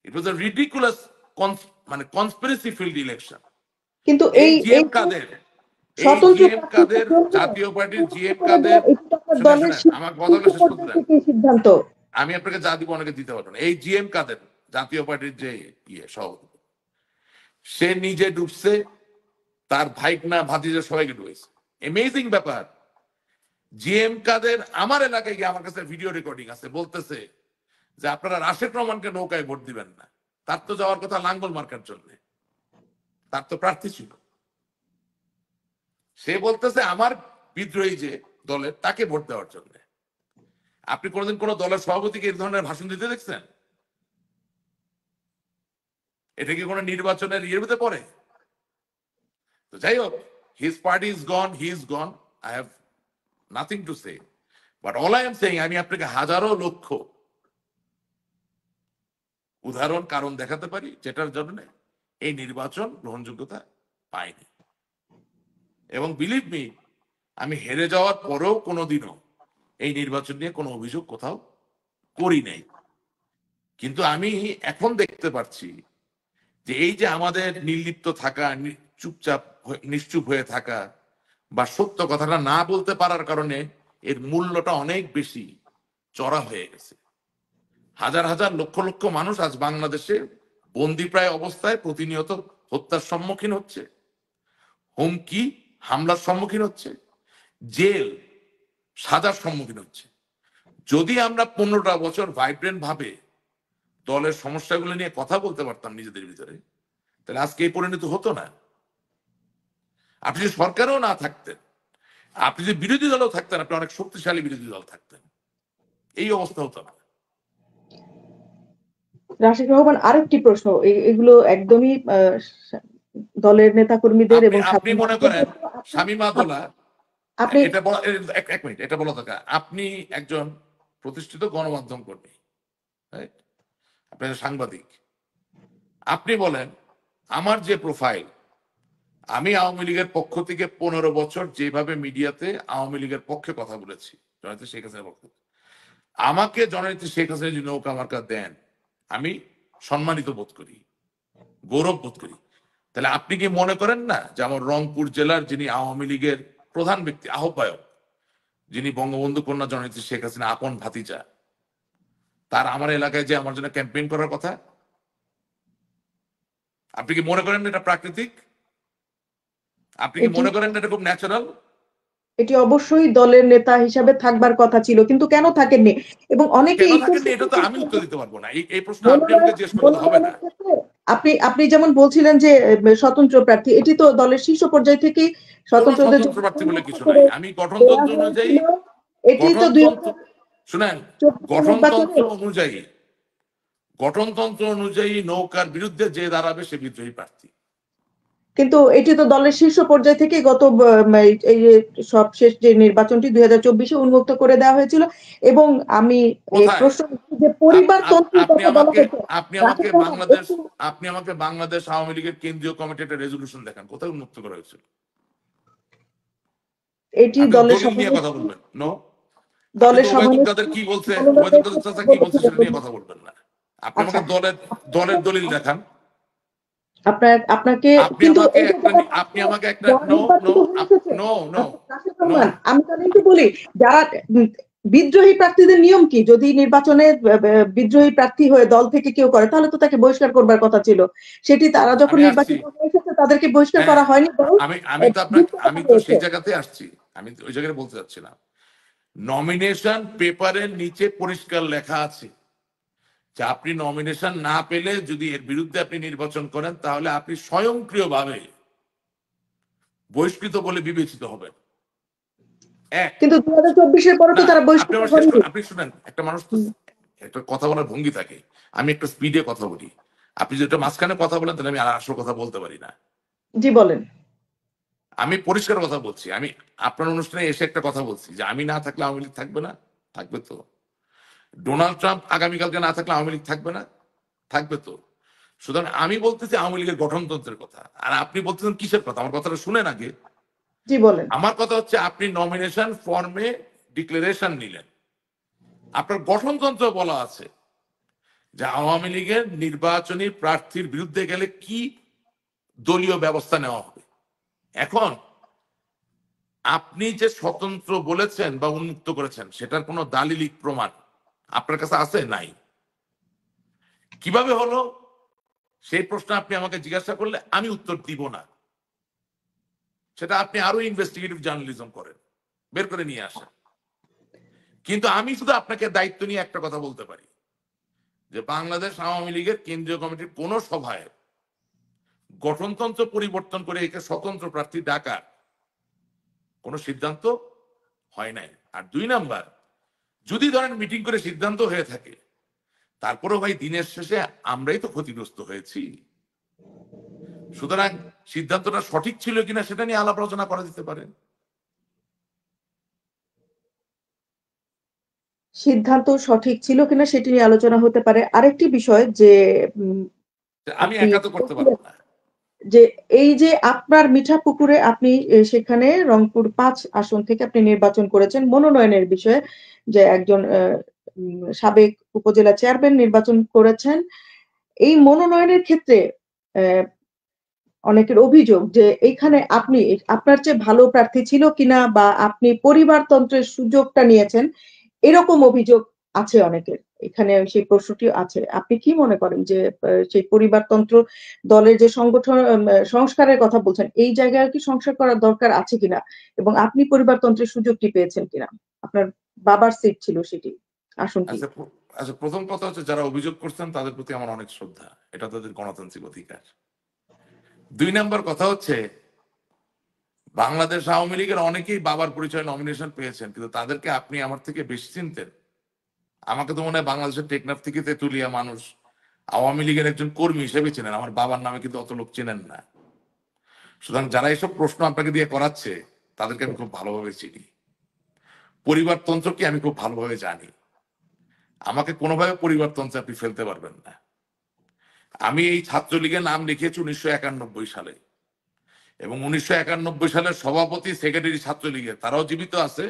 ইট ওয়াজ আ রিডিকুলাস মানে কনস্পিরেসি ফিল্ড ইলেকশন। কিন্তু এই জিএম কাদের, এই স্বতন্ত্র জিএম কাদের, জাতীয় পার্টির জিএম কাদের, শুনে আমার কথা বলে শেষ করতে দেন। সিদ্ধান্ত আমি আপনাকে যা দিব অনেকে দিতে পারবো না। এই জিএম কাদের, জাতীয় পার্টির যে সভাপতি, সে নিজে ডুবছে, তার ভাইকনা ভাতিজা সবাইকে ঢুকেছে। এমেজিং ব্যাপার। জিএম কাদের আমার এলাকায় গিয়ে আমার কাছে ভিডিও রেকর্ডিং আছে, বলতেছে যে আপনারা রাশেদ রহমানকে নৌকায় ভোট দিবেন না, তার তো যাওয়ার কথা লাঙ্গল মার্কার জন্য, তার তো প্রার্থী ছিল। সে বলতেছে আমার বিদ্রোহী যে দলের তাকে ভোট দেওয়ার জন্য। আপনি কোনোদিন কোন দলের সভাপতিকে এই ধরনের ভাষণ দিতে দেখছেন? এটা কি কোনো নির্বাচনের ইয়ের মধ্যে পড়ে? তো যাই হোক, his party is gone, he is gone, I have nothing to say, but all I am saying, আমি আপনাকে হাজারো লক্ষ উদাহরণ কারণ দেখাতে পারি যেটার জন্য এই নির্বাচন গ্রহণযোগ্যতা পায়নি। এবং বিলিভ মি, আমি হেরে যাওয়ার পরেও কোনোদিনও এই নির্বাচন নিয়ে কোনো অভিযোগ কোথাও করি নাই। কিন্তু আমি এখন দেখতে পাচ্ছি যে এই যে আমাদের নির্লিপ্ত থাকা, চুপচাপ নিশ্চুপ হয়ে থাকা বা সত্য কথাটা না বলতে পারার কারণে এর মূল্যটা অনেক বেশি চড়া হয়ে গেছে। হাজার হাজার লক্ষ লক্ষ মানুষ আজ বাংলাদেশে বন্দিপ্রায় অবস্থায় প্রতিনিয়ত হত্যার সম্মুখীন হচ্ছে, হুমকি হামলার সম্মুখীন হচ্ছে, জেল সাজার সম্মুখীন হচ্ছে। যদি আমরা 15টা বছর ভাইব্রেন্ট ভাবে দলের সমস্যাগুলো নিয়ে কথা বলতে পারতাম নিজেদের ভিতরে, তাহলে আজকে এই পরিণতি হতো না। আপনি যদি সরকারও না থাকতেন, আপনি যদি বিরোধী দলও থাকতেন, আপনি অনেক শক্তিশালী বিরোধী দল থাকতেন, এই অবস্থা হতো না। রাশিদ রহমান, আরেকটি প্রশ্ন, এগুলো একদমই দলের নেতা কর্মীদের এবং আপনি মনে করেন শামীমা দোলা, আপনি এটা এক মিনিট, এটা বলা দরকার। আপনি একজন প্রতিষ্ঠিত গণমাধ্যম কর্মী, আপনি সাংবাদিক, আপনি বলেন আমার যে প্রোফাইল, আমি আওয়ামী লীগের পক্ষ থেকে 15 বছর যেভাবে মিডিয়াতে আওয়ামী লীগের পক্ষে কথা বলেছি, জননেত্রী শেখ হাসিনার পক্ষে, আমাকে জননেত্রী শেখ হাসিনা যদি নৌকা মার্কা দেন, আমি সম্মানিত বোধ করি, গৌরব বোধ করি। তাহলে আপনি কি মনে করেন না যে আমার রংপুর জেলার যিনি আওয়ামী লীগের প্রধান ব্যক্তি, আহ্বায়ক, যিনি বঙ্গবন্ধু কন্যা জননেত্রী শেখ হাসিনা আপন ভাতিজা, তার আমার এলাকায় যে আমার জন্য ক্যাম্পেইন করার কথা, আপনি কি মনে করেন এটা প্রাকৃতিক? আপনি কি মনে করেন এটা খুব ন্যাচারাল? এটি অবশ্যই দলের নেতা হিসাবে থাকবার কথা ছিল, কিন্তু কেন থাকেননি? এবং অনেকে কেন এই থাকেননি এটা তো আমি উত্তর দিতে পারবো না। এই প্রশ্ন আপনি আমাকে জিজ্ঞেস করলে হবে না। আপনি আপনি যেমন বলছিলেন যে স্বতন্ত্র প্রার্থী, এটি তো দলের শীর্ষ পর্যায় থেকে কোন স্বতন্ত্রদের স্বতন্ত্র প্রার্থী বলে কিছু নাই। আমি গঠনতন্ত্র অনুযায়ী, এটি তো গঠনতন্ত্র শুনেন, 2024 গঠনতন্ত্র অনুযায়ী নৌকার বিরুদ্ধে যে দাঁড়াবে সে বিদ্রোহী প্রার্থী। কিন্তু এটি তো দলের শীর্ষ পর্যায় থেকে গত এই সবশেষ যে নির্বাচনটি 2024-এ উন্মুক্ত করে দেওয়া হয়েছিল। এবং আমি কোথায়? প্রশ্ন যে পরিবারতন্ত্রের আপনি কথা বলা আমাকে হয়েছে, আপনি আমাকে বাংলাদেশ আওয়ামী লীগের কেন্দ্রীয় কমিটির একটা রেজলিউশন দেখান, কোথায় উন্মুক্ত করা হয়েছিল? এটি আপনি দলের দলিল নিয়ে কথা বলবেন, নো? আপনি দলের তো ওবায়দুল সভানেত্রী কাদের কি বলছে, ওবায়দুল কাদের চাচা কি বলছে সেটা নিয়ে কথা বলবেন না। আপনি আমাকে দলের দলিল দেখান। আপনাকে আপনি কিন্তু আমাকে এই যে একটা, আপনি আমাকে একটা, যারা নো নো নির্বাচিত হয়ে এসেছে, no no Rashid no Rahman, আমি তাহলে একটু বলি, যারা বিদ্রোহী প্রার্থীদের নিয়ম কি? যদি নির্বাচনে বিদ্রোহী প্রার্থী হয়ে দল থেকে কেউ করে, তাহলে তো তাকে বহিষ্কার করবার কথা ছিল। সেটি তারা যখন আমি আসছি। নির্বাচিত হয়ে এসেছে তাদেরকে বহিষ্কার হ্যাঁ, করা হয়নি, বরং আমি তো সেই জায়গাতে আসছি, আমি ওই জায়গায় বলতে চাচ্ছিলাম। নমিনেশন পেপারের নিচে পরিষ্কার লেখা আছে যে আপনি নমিনেশন না পেলে যদি এর বিরুদ্ধে আপনি নির্বাচন করেন, তাহলে আপনি স্বয়ংক্রিয়ভাবে বহিষ্কৃত বলে বিবেচিত হবেন। এক, কিন্তু 2024-এর পরে তো না, তারা আপনি বহিষ্কৃত আমার শেষ হয়নি। আপনি শুনেন, একটা মানুষ তো একটা কথা বলার ভঙ্গি থাকে, আমি একটা স্পিডে কথা বলি। আপনি যেটা মাঝখানে কথা বলেন, তাহলে আমি আর আসল কথা বলতে পারি না। জি বলেন। আমি পরিষ্কার কথা বলছি। আমি আপনার অনুষ্ঠানে এসে একটা কথা বলছি যে আমি না থাকলে আওয়ামী লীগ থাকবে না, থাকবে তো। ডোনাল্ড ট্রাম্প আগামীকালকে না থাকলে আওয়ামী লীগ থাকবে না, থাকবে তো। সুতরাং আমি বলতেছি আওয়ামী লীগের গঠনতন্ত্রের কথা, আর আপনি বলতেছেন কিসের কথা? আমার কথাটা শুনেন আগে। জি বলেন। আমার কথা হচ্ছে আপনি নমিনেশন ফর্মে ডিক্লারেশন নিলেন, আপনার গঠনতন্ত্র বলা আছে যে আওয়ামী লীগের নির্বাচনী প্রার্থীর বিরুদ্ধে গেলে কি দলীয় ব্যবস্থা নেওয়া হবে। এখন আপনি যে স্বতন্ত্র বলেছেন বা উন্মুক্ত করেছেন, সেটার কোনো দালিলিক প্রমাণ আপনার কাছে আছে? নাই। কিভাবে হলো সেই প্রশ্ন আপনি আমাকে জিজ্ঞাসা করলে আমি উত্তর দিব না। সেটা আপনি আরো ইনভেস্টিগেটিভ জার্নালিজম করেন, বের করে নিয়ে আসেন। কিন্তু আমি শুধু আপনাকে দায়িত্ব নিয়ে একটা কথা বলতে পারি যে বাংলাদেশ আওয়ামী লীগের কেন্দ্রীয় কমিটির কোন সভায় গঠনতন্ত্র পরিবর্তন করে একে স্বতন্ত্র প্রার্থী ডাকার কোন সিদ্ধান্ত হয় নাই। আর 2 নাম্বার, যদি ধরেন মিটিং করে সিদ্ধান্ত হয়ে থাকে, তারপরেও ভাই দিনের শেষে আমরাই তো ক্ষতিগ্রস্ত হয়েছি। সুতরাং সিদ্ধান্তটা সঠিক ছিল কিনা সেটা নিয়ে আলাপ আলোচনা করা যেতে পারে। সিদ্ধান্ত সঠিক ছিল কিনা সেটি নিয়ে আলোচনা হতে পারে। আরেকটি বিষয় যে আমি আপনি একা তো করতে পারবো না। যে এই যে আপনার মিঠাপুকুরে আপনি সেখানে রংপুর 5 আসন থেকে আপনি নির্বাচন করেছেন মনোনয়নের বিষয়ে, যে একজন সাবেক উপজেলা চেয়ারম্যান নির্বাচন করেছেন। এই মনোনয়নের ক্ষেত্রে অনেকের অভিযোগ যে এইখানে আপনি আপনার চেয়ে ভালো প্রার্থী ছিল কিনা বা আপনি পরিবারতন্ত্রের সুযোগটা নিয়েছেন, এরকম অভিযোগ আছে অনেকের। এখানে সেই প্রশ্নটি আছে। আপনি কি মনে করেন যে সেই পরিবারতন্ত্র দলের যে সংগঠন সংস্কারের কথা বলছেন, এই জায়গায় কি সংস্কার করার দরকার আছে কিনা, এবং আপনি পরিবারতন্ত্রের সুযোগটি পেয়েছেন কিনা? আপনার বাবার সিট ছিল সেটি, আসনটি। আচ্ছা, প্রথম কথা হচ্ছে যারা অভিযোগ করছেন তাদের প্রতি আমার অনেক শ্রদ্ধা, এটা তাদের গণতান্ত্রিক অধিকার। 2 নাম্বার কথা হচ্ছে বাংলাদেশ আওয়ামী লীগের অনেকেই বাবার পরিচয় নমিনেশন পেয়েছেন, কিন্তু তাদেরকে আপনি আমার থেকে বেশি চিনতেন। আমাকে তো মনে হয় বাংলাদেশের টেকনাফ থেকে তেতুলিয়া মানুষ আওয়ামী লীগের একজন কর্মী হিসেবে চেনেন, আমার বাবার নামে কিন্তু অত লোক চেনেন না। সুতরাং যারা এসব প্রশ্ন আপনাকে দিয়ে করাচ্ছে তাদেরকে আমি খুব ভালোভাবে চিনি, পরিবারতন্ত্র কি আমি খুব ভালোভাবে জানি। আমাকে কোনোভাবে পরিবারতন্ত্রে আপনি ফেলতে পারবেন না। আমি এই ছাত্রলীগের নাম লিখিয়েছি 1991 সালে, এবং 1991 সালের সভাপতি সেক্রেটারি ছাত্রলীগের তারাও জীবিত আছে,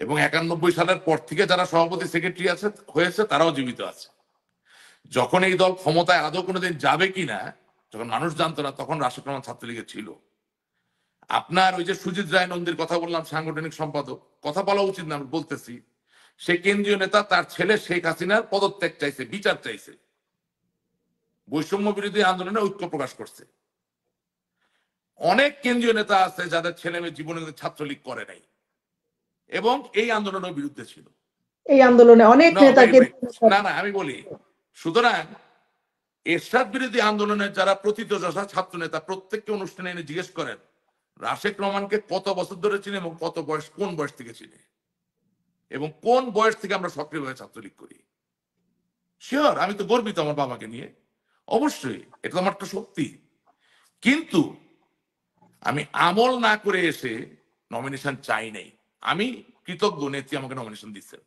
এবং 91 সালের পর থেকে যারা সভাপতি সেক্রেটারি আছে হয়েছে তারাও জীবিত আছে। যখন এই দল ক্ষমতায় আদৌ কোনোদিন যাবে কিনা, যখন মানুষ জানতো না, তখন রাশেদ রহমান ছাত্রলীগে ছিল। আপনার ওই যে সুজিত রায় নন্দীর কথা বললাম, সাংগঠনিক সম্পাদক, কথা বলা উচিত না, আমি বলতেছি, সে কেন্দ্রীয় নেতা, তার ছেলে শেখ হাসিনার পদত্যাগ চাইছে, বিচার চাইছে, বৈষম্য বিরোধী আন্দোলনে ঐক্য প্রকাশ করছে। অনেক কেন্দ্রীয় নেতা আছে যাদের ছেলে মেয়ে জীবনে ছাত্রলীগ করে নাই এবং এই আন্দোলনের বিরুদ্ধে ছিল। এই আন্দোলনে অনেক নেতাকে না না, আমি বলি, সুতরাং এরশাদ বিরোধী আন্দোলনের যারা প্রথিতযশা ছাত্র নেতা, প্রত্যেককে অনুষ্ঠানে এনে জিজ্ঞেস করেন রাশেদ রহমানকে কত বছর ধরে চিনে এবং কত বয়স, কোন বয়স থেকে চিনে, এবং কোন বয়স থেকে আমরা সক্রিয়ভাবে ছাত্রলীগ করি। শিওর, আমি তো গর্বিত আমার বাবাকে নিয়ে, অবশ্যই এটা তো আমার একটা শক্তি। কিন্তু আমি আমল না করে এসে নমিনেশন চাই নাই। আমি কৃতজ্ঞ, নেত্রী আমাকে নমিনেশন দিচ্ছেন,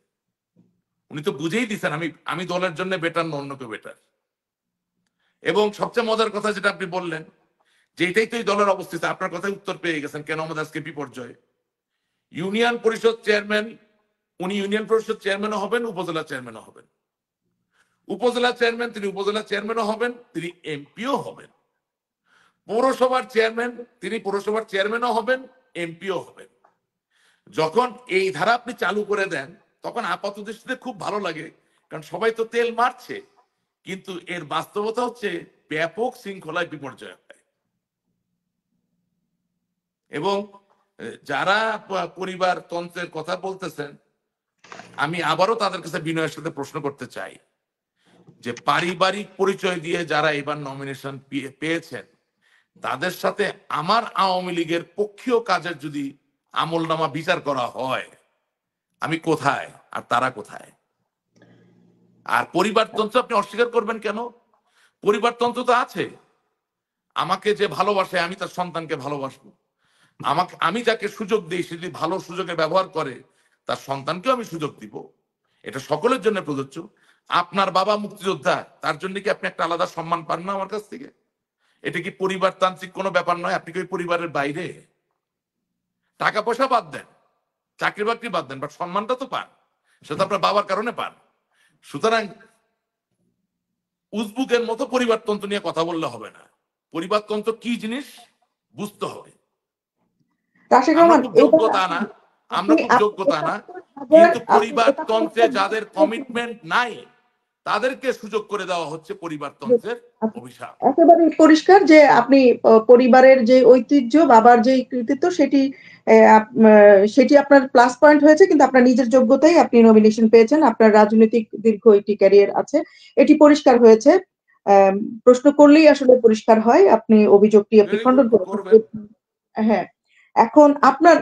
উনি তো বুঝেই দিচ্ছেন আমি দলের জন্য বেটার না অন্য কেউ বেটার। এবং সবচেয়ে মজার কথা যেটা আপনি বললেন যে এটাই তো এই দলের অবস্থিত, আপনার কথায় উত্তর পেয়ে গেছেন কেন আমাদের আজকে বিপর্যয়। ইউনিয়ন পরিষদ চেয়ারম্যান, উনি ইউনিয়ন পরিষদ চেয়ারম্যানও হবেন, উপজেলা চেয়ারম্যানও হবেন। উপজেলা চেয়ারম্যান, তিনি উপজেলা চেয়ারম্যানও হবেন, তিনি এমপিও হবেন। পৌরসভার চেয়ারম্যান, তিনি পৌরসভার চেয়ারম্যানও হবেন, এমপিও হবেন। যখন এই ধারা আপনি চালু করে দেন তখন আপাত দৃষ্টিতে খুব ভালো লাগে, কারণ সবাই তো তেল মারছে, কিন্তু এর বাস্তবতা হচ্ছে ব্যাপক শৃঙ্খলায় বিপর্যয় হয়। এবং যারা পরিবারতন্ত্রের কথা বলতেছেন, আমি আবারও তাদের কাছে বিনয়ের সাথে প্রশ্ন করতে চাই যে পারিবারিক পরিচয় দিয়ে যারা এবার নমিনেশন পেয়েছেন, তাদের সাথে আমার আওয়ামী লীগের পক্ষীয় কাজের যদি আমলনামা বিচার করা হয়, আমি কোথায় আর তারা কোথায়? আর পরিবারতন্ত্র আপনি অস্বীকার করবেন কেন? পরিবারতন্ত্র তো আছে। আমাকে যে ভালোবাসে আমি তার সন্তানকে ভালোবাসবো, আমি যাকে সুযোগ দিই সে যদি ভালো সুযোগে ব্যবহার করে তার সন্তানকেও আমি সুযোগ দিব। এটা সকলের জন্য প্রযোজ্য। আপনার বাবা মুক্তিযোদ্ধা, তার জন্য কি আপনি একটা আলাদা সম্মান পান না আমার কাছ থেকে? এটা কি পরিবারতান্ত্রিক কোনো ব্যাপার নয়? আপনি কি ওই পরিবারের বাইরে? টাকা পয়সা বাদ দেন, চাকরি বাকরি বাদ দেন, বাট সম্মানটা তো পান, সেটা আপনার বাবার কারণে পান। সুতরাং উজবুকের মতো পরিবারতন্ত্র নিয়ে কথা বললে হবে না। পরিবারতন্ত্র কি জিনিস বুঝতে হবে। আমরা খুব যোগ্যতা না, আমরা খুব যোগ্যতা না, কিন্তু পরিবারতন্ত্রে যাদের কমিটমেন্ট নাই তাদেরকে সুযোগ করে দেওয়া হচ্ছে পরিবারতন্ত্রের অভিশাপ। একেবারে পরিষ্কার যে আপনি পরিবারের যে ঐতিহ্য, বাবার যে কৃতিত্ব, সেটি আপনার প্লাস পয়েন্ট হয়েছে, কিন্তু আপনার নিজের যোগ্যতায় আপনি নমিনেশন পেয়েছেন, আপনার রাজনৈতিক দীর্ঘ একটি ক্যারিয়ার আছে, এটি পরিষ্কার হয়েছে। প্রশ্ন করলেই আসলে পরিষ্কার হয়, আপনি অভিযোগটি আপনি খণ্ডন করেছেন। হ্যাঁ, এখন আপনার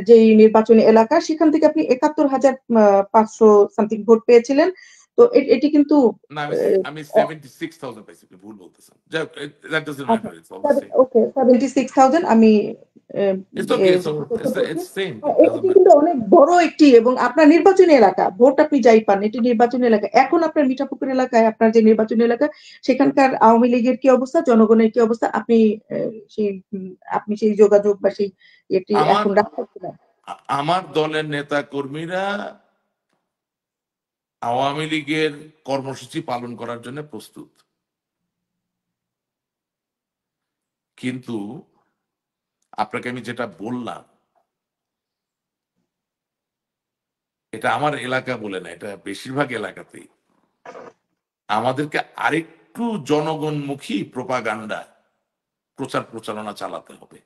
যে নির্বাচনী এলাকা, সেখান থেকে আপনি ৭১,৫০০ সামথিং ভোট পেয়েছিলেন। তো এটি কিন্তু না, আমি 76,000 পাইছি, ভুল বলতেছেন। That doesn't matter, it's all the same. Okay, 76,000 আমি ইটস ওকে, ইটস সেম, এটি কিন্তু অনেক বড় একটি, এবং আপনার নির্বাচনী এলাকা, ভোট আপনি যাই পান, এটি নির্বাচনী এলাকা। এখন আপনার মিঠাপুকুর এলাকায়, আপনার যে নির্বাচনী এলাকা, সেখানকার আওয়ামী লীগের কি অবস্থা, জনগণের কি অবস্থা, সেই আপনি সেই যোগাযোগ বা সেই এটি এখন রাখতে। আমার দলের নেতা কর্মীরা আওয়ামী লীগের কর্মসূচি পালন করার জন্য প্রস্তুত, কিন্তু আপনাকে আমি যেটা বললাম, এটা আমার এলাকা বলে না, এটা বেশিরভাগ এলাকাতেই আমাদেরকে আরেকটু জনগণমুখী প্রোপাগান্ডা, প্রচার প্রচারণা চালাতে হবে,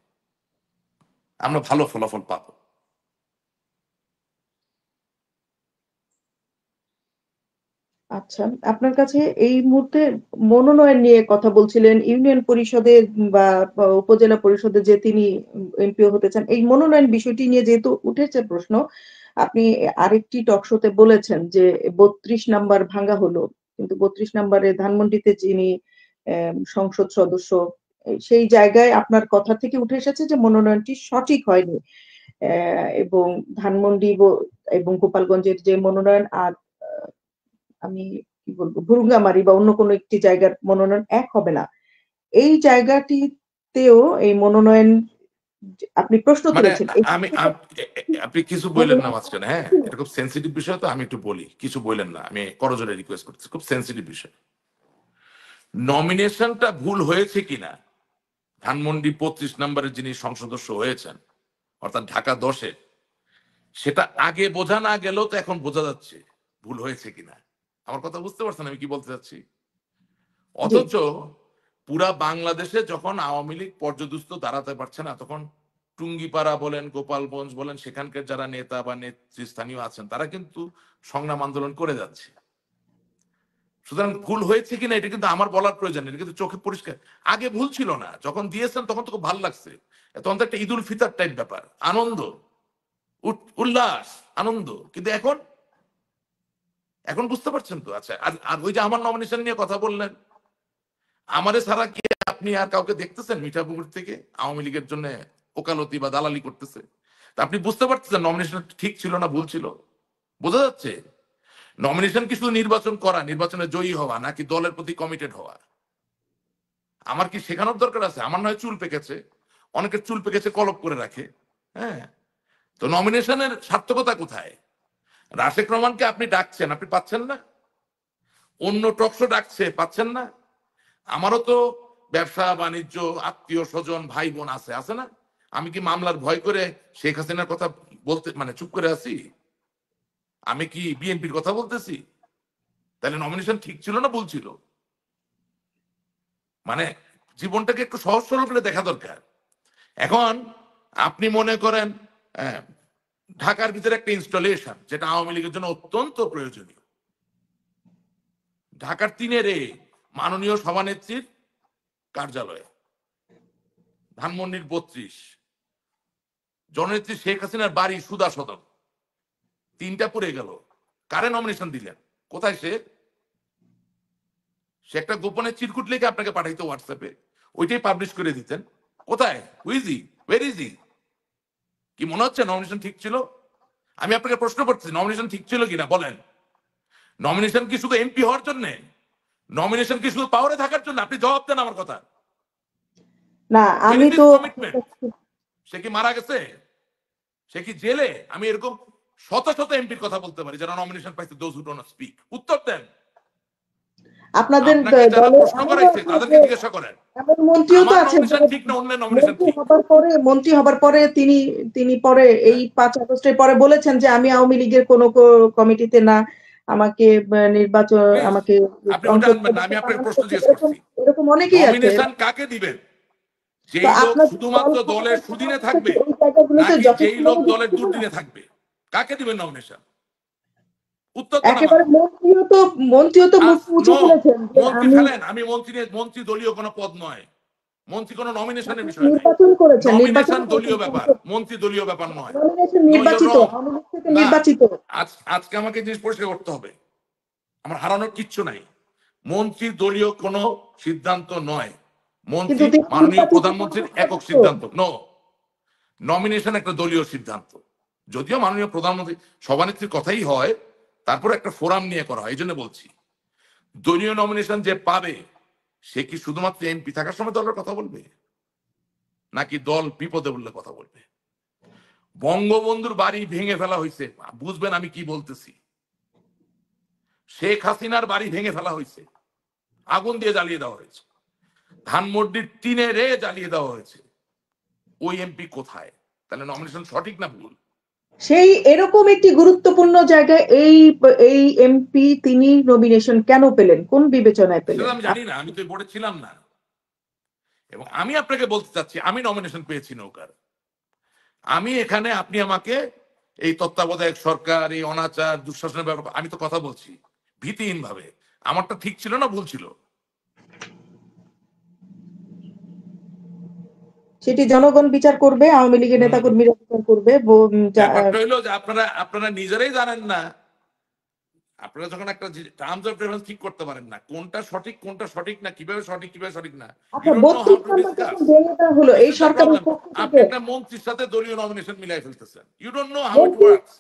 আমরা ভালো ফলাফল পাবো। আচ্ছা, আপনার কাছে এই মুহূর্তে মনোনয়ন নিয়ে কথা বলছিলেন, ইউনিয়ন পরিষদে বা উপজেলা পরিষদে যে তিনি এমপিও হতে চান, এই মনোনয়ন বিষয়টি নিয়ে যেহেতু উঠেছে প্রশ্ন, আপনি আরেকটি টক শোতে বলেছেন যে ৩২ নাম্বার ভাঙা হলো, কিন্তু ৩২ নাম্বারে ধানমন্ডিতে যিনি সংসদ সদস্য, সেই জায়গায় আপনার কথা থেকে উঠে এসেছে যে মনোনয়নটি সঠিক হয়নি, এবং ধানমন্ডি এবং গোপালগঞ্জের যে মনোনয়ন আর আমি কি বলবো, ভুরুঙ্গামারি বা অন্য কোনো একটি জায়গার মনোনয়ন এক হবে না, এই জায়গাটিতেও এই মনোনয়ন আপনি প্রশ্ন মানে তুলেছেন। আপনি কিছু বললেন না মাঝখানে, হ্যাঁ, এটা খুব সেন্সিটিভ বিষয়, তো আমি একটু বলি, কিছু বললেন না, আমি করজোরে রিকোয়েস্ট করতেছি, খুব সেন্সিটিভ বিষয়। নমিনেশনটা ভুল হয়েছে কিনা, ধানমন্ডি ৩৫ নম্বরের যিনি সংসদ সদস্য হয়েছেন, অর্থাৎ ঢাকা 10-এ, সেটা আগে বোঝা না গেলেও তো এখন বোঝা যাচ্ছে ভুল হয়েছে কিনা। আমার কথা বুঝতে পারছেন আমি কি বলতে চাচ্ছি? অথচ পুরা বাংলাদেশে যখন আওয়ামী লীগ পর্যদুস্ত দাঁড়াতে পারছে না, তখন টুঙ্গিপাড়া বলেন, গোপালগঞ্জ বলেন, সেখানকার যারা নেতা বা নেতৃস্থানীয় আছেন, তারা কিন্তু সংগ্রাম আন্দোলন করে যাচ্ছে। সুতরাং ভুল হয়েছে কিনা এটা কিন্তু আমার বলার প্রয়োজন নেই, এটা কিন্তু চোখে পরিষ্কার। আগে ভুল ছিল না, যখন দিয়েছেন তখন তো খুব ভালো লাগছে, তখন তো একটা ঈদুল ফিতর টাইপ ব্যাপার, আনন্দ, উল্লাস, আনন্দ। কিন্তু এখন এখন বুঝতে পারছেন তো? আচ্ছা, আর ওই যে আমার নমিনেশন নিয়ে কথা বললেন, আমারে ছাড়া কি আপনি আর কাউকে দেখতেছেন মিঠাপুকুর থেকে আওয়ামী লীগের জন্য ওকালতি বা দালালি করতেছে? তা আপনি বুঝতে পারতেছেন নমিনেশন ঠিক ছিল না ভুল ছিল? বোঝা যাচ্ছে? নমিনেশন কি শুধু নির্বাচন করা, নির্বাচনে জয়ী হওয়া, নাকি দলের প্রতি কমিটেড হওয়া? আমার কি শেখানোর দরকার আছে? আমার নয় চুল পেকেছে, অনেকের চুল পেকেছে কলপ করে রাখে, হ্যাঁ। তো নমিনেশনের সার্থকতা কোথায়? রাশেক রহমানকে আপনি ডাকছেন, আপনি পাচ্ছেন না। অন্য টকশো ডাকছে, পাচ্ছেন না। আমারও তো ব্যবসা বাণিজ্য, আত্মীয় স্বজন, ভাই বোন আছে, আছে না? আমি কি মামলার ভয় করে শেখ হাসিনার কথা বলতে মানে চুপ করে আছি? আমি কি বিএনপির কথা বলতেছি? তাহলে নমিনেশন ঠিক ছিল না ভুল ছিল? মানে জীবনটাকে একটু সহজ সরল করে দেখা দরকার। এখন আপনি মনে করেন ঢাকার ভিতরে একটা ইনস্টলেশন, যেটা আওয়ামী লীগের জন্য অত্যন্ত প্রয়োজনীয়, ঢাকার 3-এ মাননীয় সভানেত্রীর কার্যালয়ে, ধানমন্ডির 32, জননেত্রী শেখ হাসিনার বাড়ি সুদা সদন, 3টা পুড়ে গেল। কারে নমিনেশন দিলেন? কোথায় সে? সে একটা গোপনে চিরকুট লিখে আপনাকে পাঠাইতো হোয়াটসঅ্যাপে, ওইটাই পাবলিশ করে দিতেন। কোথায়? Wheezy, ওয়ের is he? কি মনে হচ্ছে নমিনেশন ঠিক ছিল? আমি আপনাকে প্রশ্ন করছি, নমিনেশন ঠিক ছিল কিনা বলেন। নমিনেশন কি শুধু এমপি হওয়ার জন্য? নমিনেশন কি শুধু পাওয়ারে থাকার জন্য? আপনি জবাব দেন আমার কথা। না, আমি তো কমিটমেন্ট। সে কি মারা গেছে? সে কি জেলে? আমি এরকম শত শত এমপির কথা বলতে পারি যারা নমিনেশন পাইছে, দোজ হু ডোন্ট স্পিক। উত্তর দেন। আপনাদের আপনাকে যারা দলের প্রশ্ন করাইছে তাদেরকে জিজ্ঞাসা করেন। এমন মন্ত্রীও তো আমার আছেন, নমিনেশন ঠিক না, অন্য নমিনেশন ঠিক। মন্ত্রী হবার পরে তিনি পরে এই 5 আগস্টের পরে বলেছেন যে আমি আওয়ামী লীগের কোনো কমিটিতে না, আমাকে নির্বাচন, প্লিজ আমাকে আপনি ওটা সংসদ আনবেন না, সদস্য আমি আপনাকে বানানো প্রশ্ন হচ্ছে, জিজ্ঞেস এরকম করছি, এরকম অনেকেই আছে। নমিনেশন কাকে দিবেন? তো যেই লোক আপনার দল শুধুমাত্র দলের ক্ষমতায় সুদিনে থাকা থাকবে, অবস্থায় কি ওই জায়গাগুলোতে নাকি যথেষ্ট যেই লোক মনোযোগ দলের ছিল না? দুর্দিনে থাকবে? কাকে দিবেন নমিনেশন? উত্তর দেন একেবারে আমাকে। মন্ত্রীও তো মুখ মুছে নো, ফেলেছেন যে মন্ত্রী আমি ফেলেন, আমি মন্ত্রী দলীয় কোনো পদ নয়, মন্ত্রী কোনো নমিনেশনের আপনি বিষয় নাই। নির্বাচন নমিনেশন দলীয় করেছেন ব্যাপার, সংসদ, মন্ত্রী দলীয় ব্যাপার নয়। নমিনেশন নো, ইউর নির্বাচিত, রং। আওয়ামী লীগ থেকে না, নির্বাচিত। আজকে আমাকে জিনিস পরিষ্কার করতে হবে, আমার হারানোর কিচ্ছু নাই। মন্ত্রী দলীয় কোনো সিদ্ধান্ত নয়, কিন্তু মন্ত্রী তিনি মাননীয় নির্বাচিত প্রধানমন্ত্রীর সংসদ একক সদস্য। সিদ্ধান্ত। নো, নমিনেশন একটা দলীয় সিদ্ধান্ত, যদিও মাননীয় প্রধানমন্ত্রী সভানেত্রীর কথাই হয়, তারপর একটা ফোরাম নিয়ে করা হয়। এই জন্য বলছি, দলীয় নমিনেশন যে পাবে সে কি শুধুমাত্র এমপি থাকার সময় দলের কথা বলবে, নাকি দল বিপদে বললে কথা বলবে? বঙ্গবন্ধুর বাড়ি ভেঙে ফেলা হয়েছে, বুঝবেন আমি কি বলতেছি। শেখ হাসিনার বাড়ি ভেঙে ফেলা হয়েছে, আগুন দিয়ে জ্বালিয়ে দেওয়া হয়েছে, ধানমন্ডির টিনে রে জ্বালিয়ে দেওয়া হয়েছে। ওই এমপি কোথায়? তাহলে নমিনেশন সঠিক না ভুল? সেই এরকম একটি গুরুত্বপূর্ণ জায়গায় এই এই এমপি তিনি নমিনেশন কেন পেলেন, কোন বিবেচনায় সেটা পেলেন? আমি জানি না, আমি তো বোর্ডে ছিলাম না। এবং আমি আপনাকে বলতে চাচ্ছি, আমি নমিনেশন পেয়েছি নৌকার। আমি এখানে, আপনি আমাকে এই তত্ত্বাবধায়ক সরকার, এই অনাচার দুঃশাসনের ব্যাপারে আমি তো কথা বলছি ভীতিহীন ভাবে। আমারটা ঠিক ছিল না ভুল ছিল? সেটি জনগণ বিচার করবে, আওয়ামী লীগের হুম, নেতাকর্মীরা বিচার করবে। ব্যাপারটা হইলো যে আপনারা আপনারা নিজেরাই জানেন না। আপনারা যখন একটা টার্মস অফ রেফারেন্স ঠিক করতে পারেন না, কোনটা সঠিক না, কিভাবে সঠিক কিভাবে সঠিক না, ইউ আচ্ছা, don't know how 32 to number discuss. যখন ভেঙে দেওয়া হলো দিস এই ইজ দ্য সরকারের প্রবলেম। পক্ষ আপনি থেকে, একটা মন্ত্রীর সাথে দলীয় নমিনেশন মিলাই ফেলতেছেন, you don't know how it মন্ত্রী ওয়ার্কস।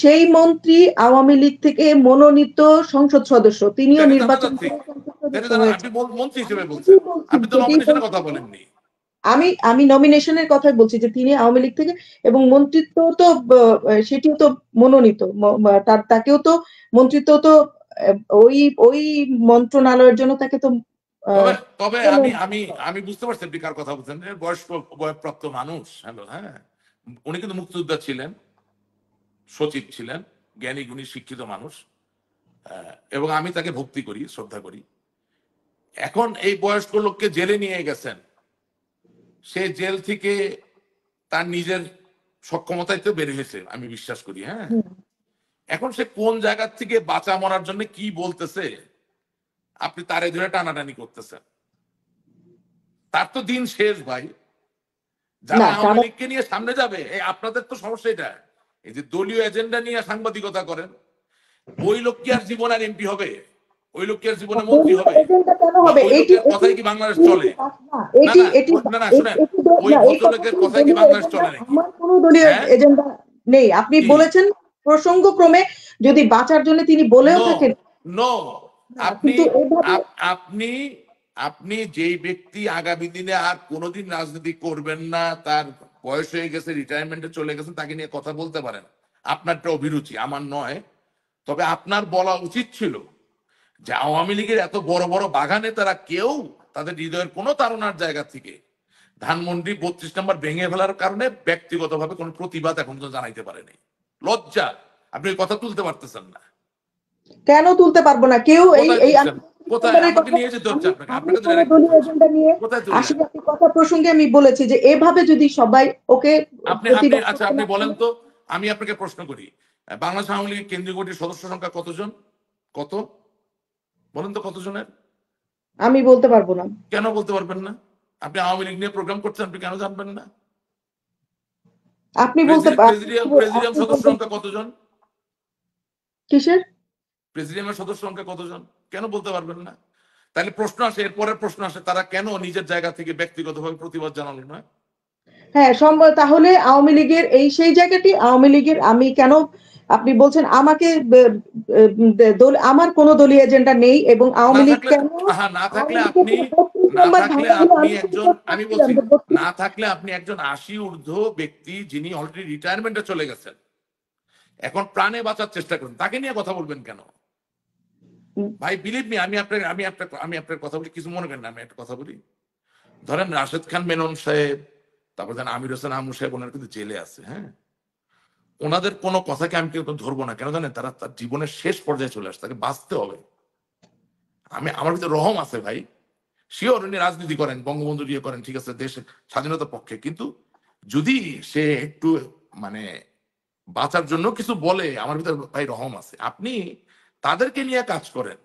সেই মন্ত্রী আওয়ামী লীগ থেকে মনোনীত সংসদ সদস্য, তিনিও দ্যাট ইজ নির্বাচন আনাদার থিং, করে সংসদ দ্যাট সদস্য ইজ হয়েছে। আপনি মন্ত্রী আমি হিসেবে বলছেন, এটাই বলছি, আপনি তো যেটি নমিনেশনের কথা বলছি, বলেননি। আমি নমিনেশনের কথাই বলছি যে তিনি আওয়ামী লীগ থেকে, এবং মন্ত্রিত্ব তো সেটিও তো মনোনীত, তাকেও তো মন্ত্রিত্ব তো আহ, ওই ওই মন্ত্রণালয়ের জন্য তাকে তো তবে আহ, তবে আমি মনোনীত আমি হয়। আমি বুঝতে পারছি আপনি কার কথা বলছেন, বয়স্ক বয়প্রাপ্ত মানুষ। হ্যালো, হ্যাঁ, উনি কিন্তু মুক্তিযোদ্ধা ছিলেন, সচিব ছিলেন, জ্ঞানী গুণী শিক্ষিত মানুষ। এবং আমি তাকে ভক্তি করি, শ্রদ্ধা করি। এখন এই বয়স্ক লোককে জেলে নিয়ে গেছেন, সে জেল থেকে তার নিজের সক্ষমতায় তো বের হয়েছে আমি বিশ্বাস করি, হ্যাঁ। হুম। এখন সে কোন জায়গা থেকে বাঁচা মরার জন্য কি বলতেছে, আপনি তারে ধরে টানাটানি করতেছেন। তার তো দিন শেষ ভাই। যারা না, আওয়ামী টানা লীগকে নিয়ে সামনে যাবে, এই আপনাদের তো সমস্যা এটা, এই যে দলীয় এজেন্ডা নিয়ে সাংবাদিকতা করেন, ওই লোক কি আর জীবন আর এমপি হবে? ওই লোক কি আর জীবনে মন্ত্রী দলীয় হবে? এজেন্ডা কেন বা হবে? ওই এটি লোকের এটি কথাই কি বাংলাদেশ এটি চলে? না, না এটি না, এটি না না, এ- শুনেন, এটি ওই না, এই ভদ্রলোকের কথাটি কথাই কি দলীয় বাংলাদেশ এজেন্ডা, চলে নাকি? আমার কোনো দলীয় হ্যাঁ, এজেন্ডা নেই। আপনি কি? বলেছেন প্রসঙ্গক্রমে, যদি বাঁচার জন্য তিনি বলেও নো, থাকেন। নো। না, আপনি কিন্তু এভাবে আপনি আপনি যেই ব্যক্তি আগামী দিনে আর কোনোদিন রাজনীতি করবেন না, তার বয়স হয়ে গেছে, রিটায়ারমেন্টে চলে গেছেন, তাকে নিয়ে কথা বলতে পারেন। আপনারটা অভিরুচি, আমার নয়। তবে আপনার বলা উচিত ছিল যে আওয়ামী লীগের এত বড় বড় বাঘা নেতারা কেউ তাদের হৃদয়ের কোনো তাড়নার জায়গা থেকে ধানমন্ডি 32 নম্বর ভেঙে ফেলার কারণে ব্যক্তিগতভাবে কোনো প্রতিবাদ এখন তো জানাইতে পারেনি। লজ্জা, আপনি ওই কথা তুলতে পারতেছেন না। কেন তুলতে পারবো না? কেউ এই কোথায় এই তুলছেন? আমি 32 কোথায় নম্বরের আমাকে কথা, নিয়ে যেতে হচ্ছে আমি আপনাকে, আমি আপনাকে তো কোনো ডাইরেক্ট যেতে দলীয় হচ্ছে। এজেন্ডা নিয়ে কোথায় আসি তুললেন? আপনি কথা প্রসঙ্গে আমি বলেছি যে এভাবে যদি সবাই ওকে আপনি আপনি প্রতিবাদ আচ্ছা, করতে আপনি না বলেন পারে। তো, আমি আপনাকে প্রশ্ন করি, বাংলাদেশ আওয়ামী লীগের কেন্দ্রীয় কমিটির সদস্য সংখ্যা কতজন? কত? বলেন তো কতজনের? আমি বলতে পারবো না। কেন বলতে পারবেন না? আপনি আওয়ামী লীগ নিয়ে প্রোগ্রাম করছেন, আপনি কেন জানবেন না? আপনি বলতে প্রেসিডিয়াম আপনি সদস্য বলতে সংখ্যা কতজন? কিসের? প্রেসিডিয়ামের সদস্য সংখ্যা কতজন? কেন বলতে পারবেন না? তাহলে প্রশ্ন আসে, এরপরের প্রশ্ন আসে, তারা কেন নিজের জায়গা থেকে ব্যক্তিগতভাবে প্রতিবাদ জানালো না? হ্যাঁ, তাহলে আওয়ামী লীগের এই সেই জায়গাটি, আওয়ামী লীগের আমি কেন, আপনি বলছেন আমাকে আমার কোনো দলীয় এজেন্ডা নেই, এবং না আওয়ামী লীগ থাকলে, কেন, হ্যাঁ, না থাকলে আওয়ামী লীগের আপনি, যে 32 না নম্বর থাকলে ভাঙা হলো, আপনি আমি সেটি একজন, প্রশ্ন আমি করছিলাম বলছি, যে 32। না থাকলে আপনি একজন 80 ঊর্ধ্ব ব্যক্তি, যিনি অলরেডি রিটায়ারমেন্টে চলে গেছেন, এখন প্রাণে বাঁচার চেষ্টা করেন, তাকে নিয়ে কথা বলবেন কেন? ভাই বিলিভ মি, আমি আপনার কথা বলি, কিছু মনে করেন না, আমি একটা কথা বলি। ধরেন রাশেদ খান মেনন সাহেব, তারপর ধরেন আমির হোসেন আমু সাহেব, ওনারা কিন্তু জেলে আছে, হ্যাঁ। ওনাদের কোনো কথাকে আমি কেউ ধরবো না, কেন জানেন? তারা তার জীবনের শেষ পর্যায়ে চলে আসছে, তাকে বাঁচতে হবে। আমার ভিতরে রহম আছে ভাই, শিওর উনি রাজনীতি করেন, বঙ্গবন্ধু ইয়ে করেন, ঠিক আছে, দেশের স্বাধীনতার পক্ষে, কিন্তু যদি সে একটু মানে বাঁচার জন্য কিছু বলে, আমার ভিতরে ভাই রহম আছে। আপনি তাদেরকে নিয়ে কাজ করেন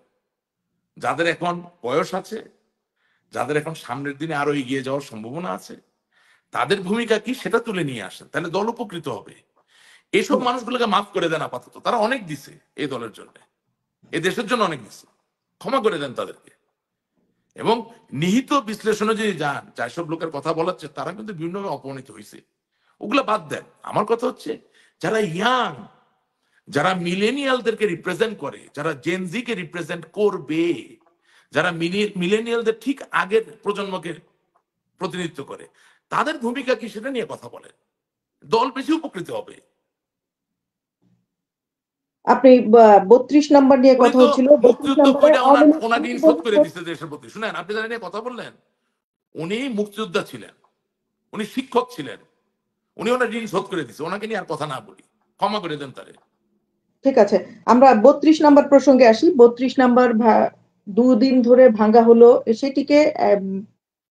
যাদের এখন বয়স আছে, যাদের এখন সামনের দিনে আরো এগিয়ে যাওয়ার সম্ভাবনা আছে, তাদের ভূমিকা কি সেটা তুলে নিয়ে আসেন, তাহলে দল উপকৃত হবে। এইসব মানুষগুলোকে মাফ করে দেন আপাতত, তারা অনেক দিছে এই দলের জন্য, এই দেশের জন্য অনেক দিছে, ক্ষমা করে দেন তাদেরকে। এবং নিহিত বিশ্লেষণে যদি যান, যেসব লোকের কথা বলাচ্ছে তারা কিন্তু বিভিন্নভাবে অপমানিত হয়েছে, ওগুলা বাদ দেন। আমার কথা হচ্ছে যারা ইয়াং, যারা মিলেনিয়ালদেরকে রিপ্রেজেন্ট করে, যারা জেনজি কে রিপ্রেজেন্ট করবে, যারা মিলেনিয়ালদের ঠিক আগের প্রজন্মকে প্রতিনিধিত্ব করে, তাদের ভূমিকা কি সেটা নিয়ে কথা বলেন, দল বেশি উপকৃত হবে। আপনি 32 নাম্বার নিয়ে উনি কথা তো হচ্ছিল, 32 মুক্তিযুদ্ধ নম্বরে কইরা আওয়ামী ওনার ঋণ শোধ করে লীগ। দিচ্ছে দেশের প্রতি। শুনেন, আপনি যারা নিয়ে কথা বললেন, উনি মুক্তিযোদ্ধা ছিলেন, উনি শিক্ষক ছিলেন, উনি ওনার ঋণ শোধ করে দিচ্ছে, ওনাকে নিয়ে আর কথা না বলি, ক্ষমা করে দেন তারে। ঠিক আছে, আমরা 32 নাম্বার প্রসঙ্গে আসি। 32 নাম্বার দুদিন ধরে ভাঙ্গা হলো, সেটিকে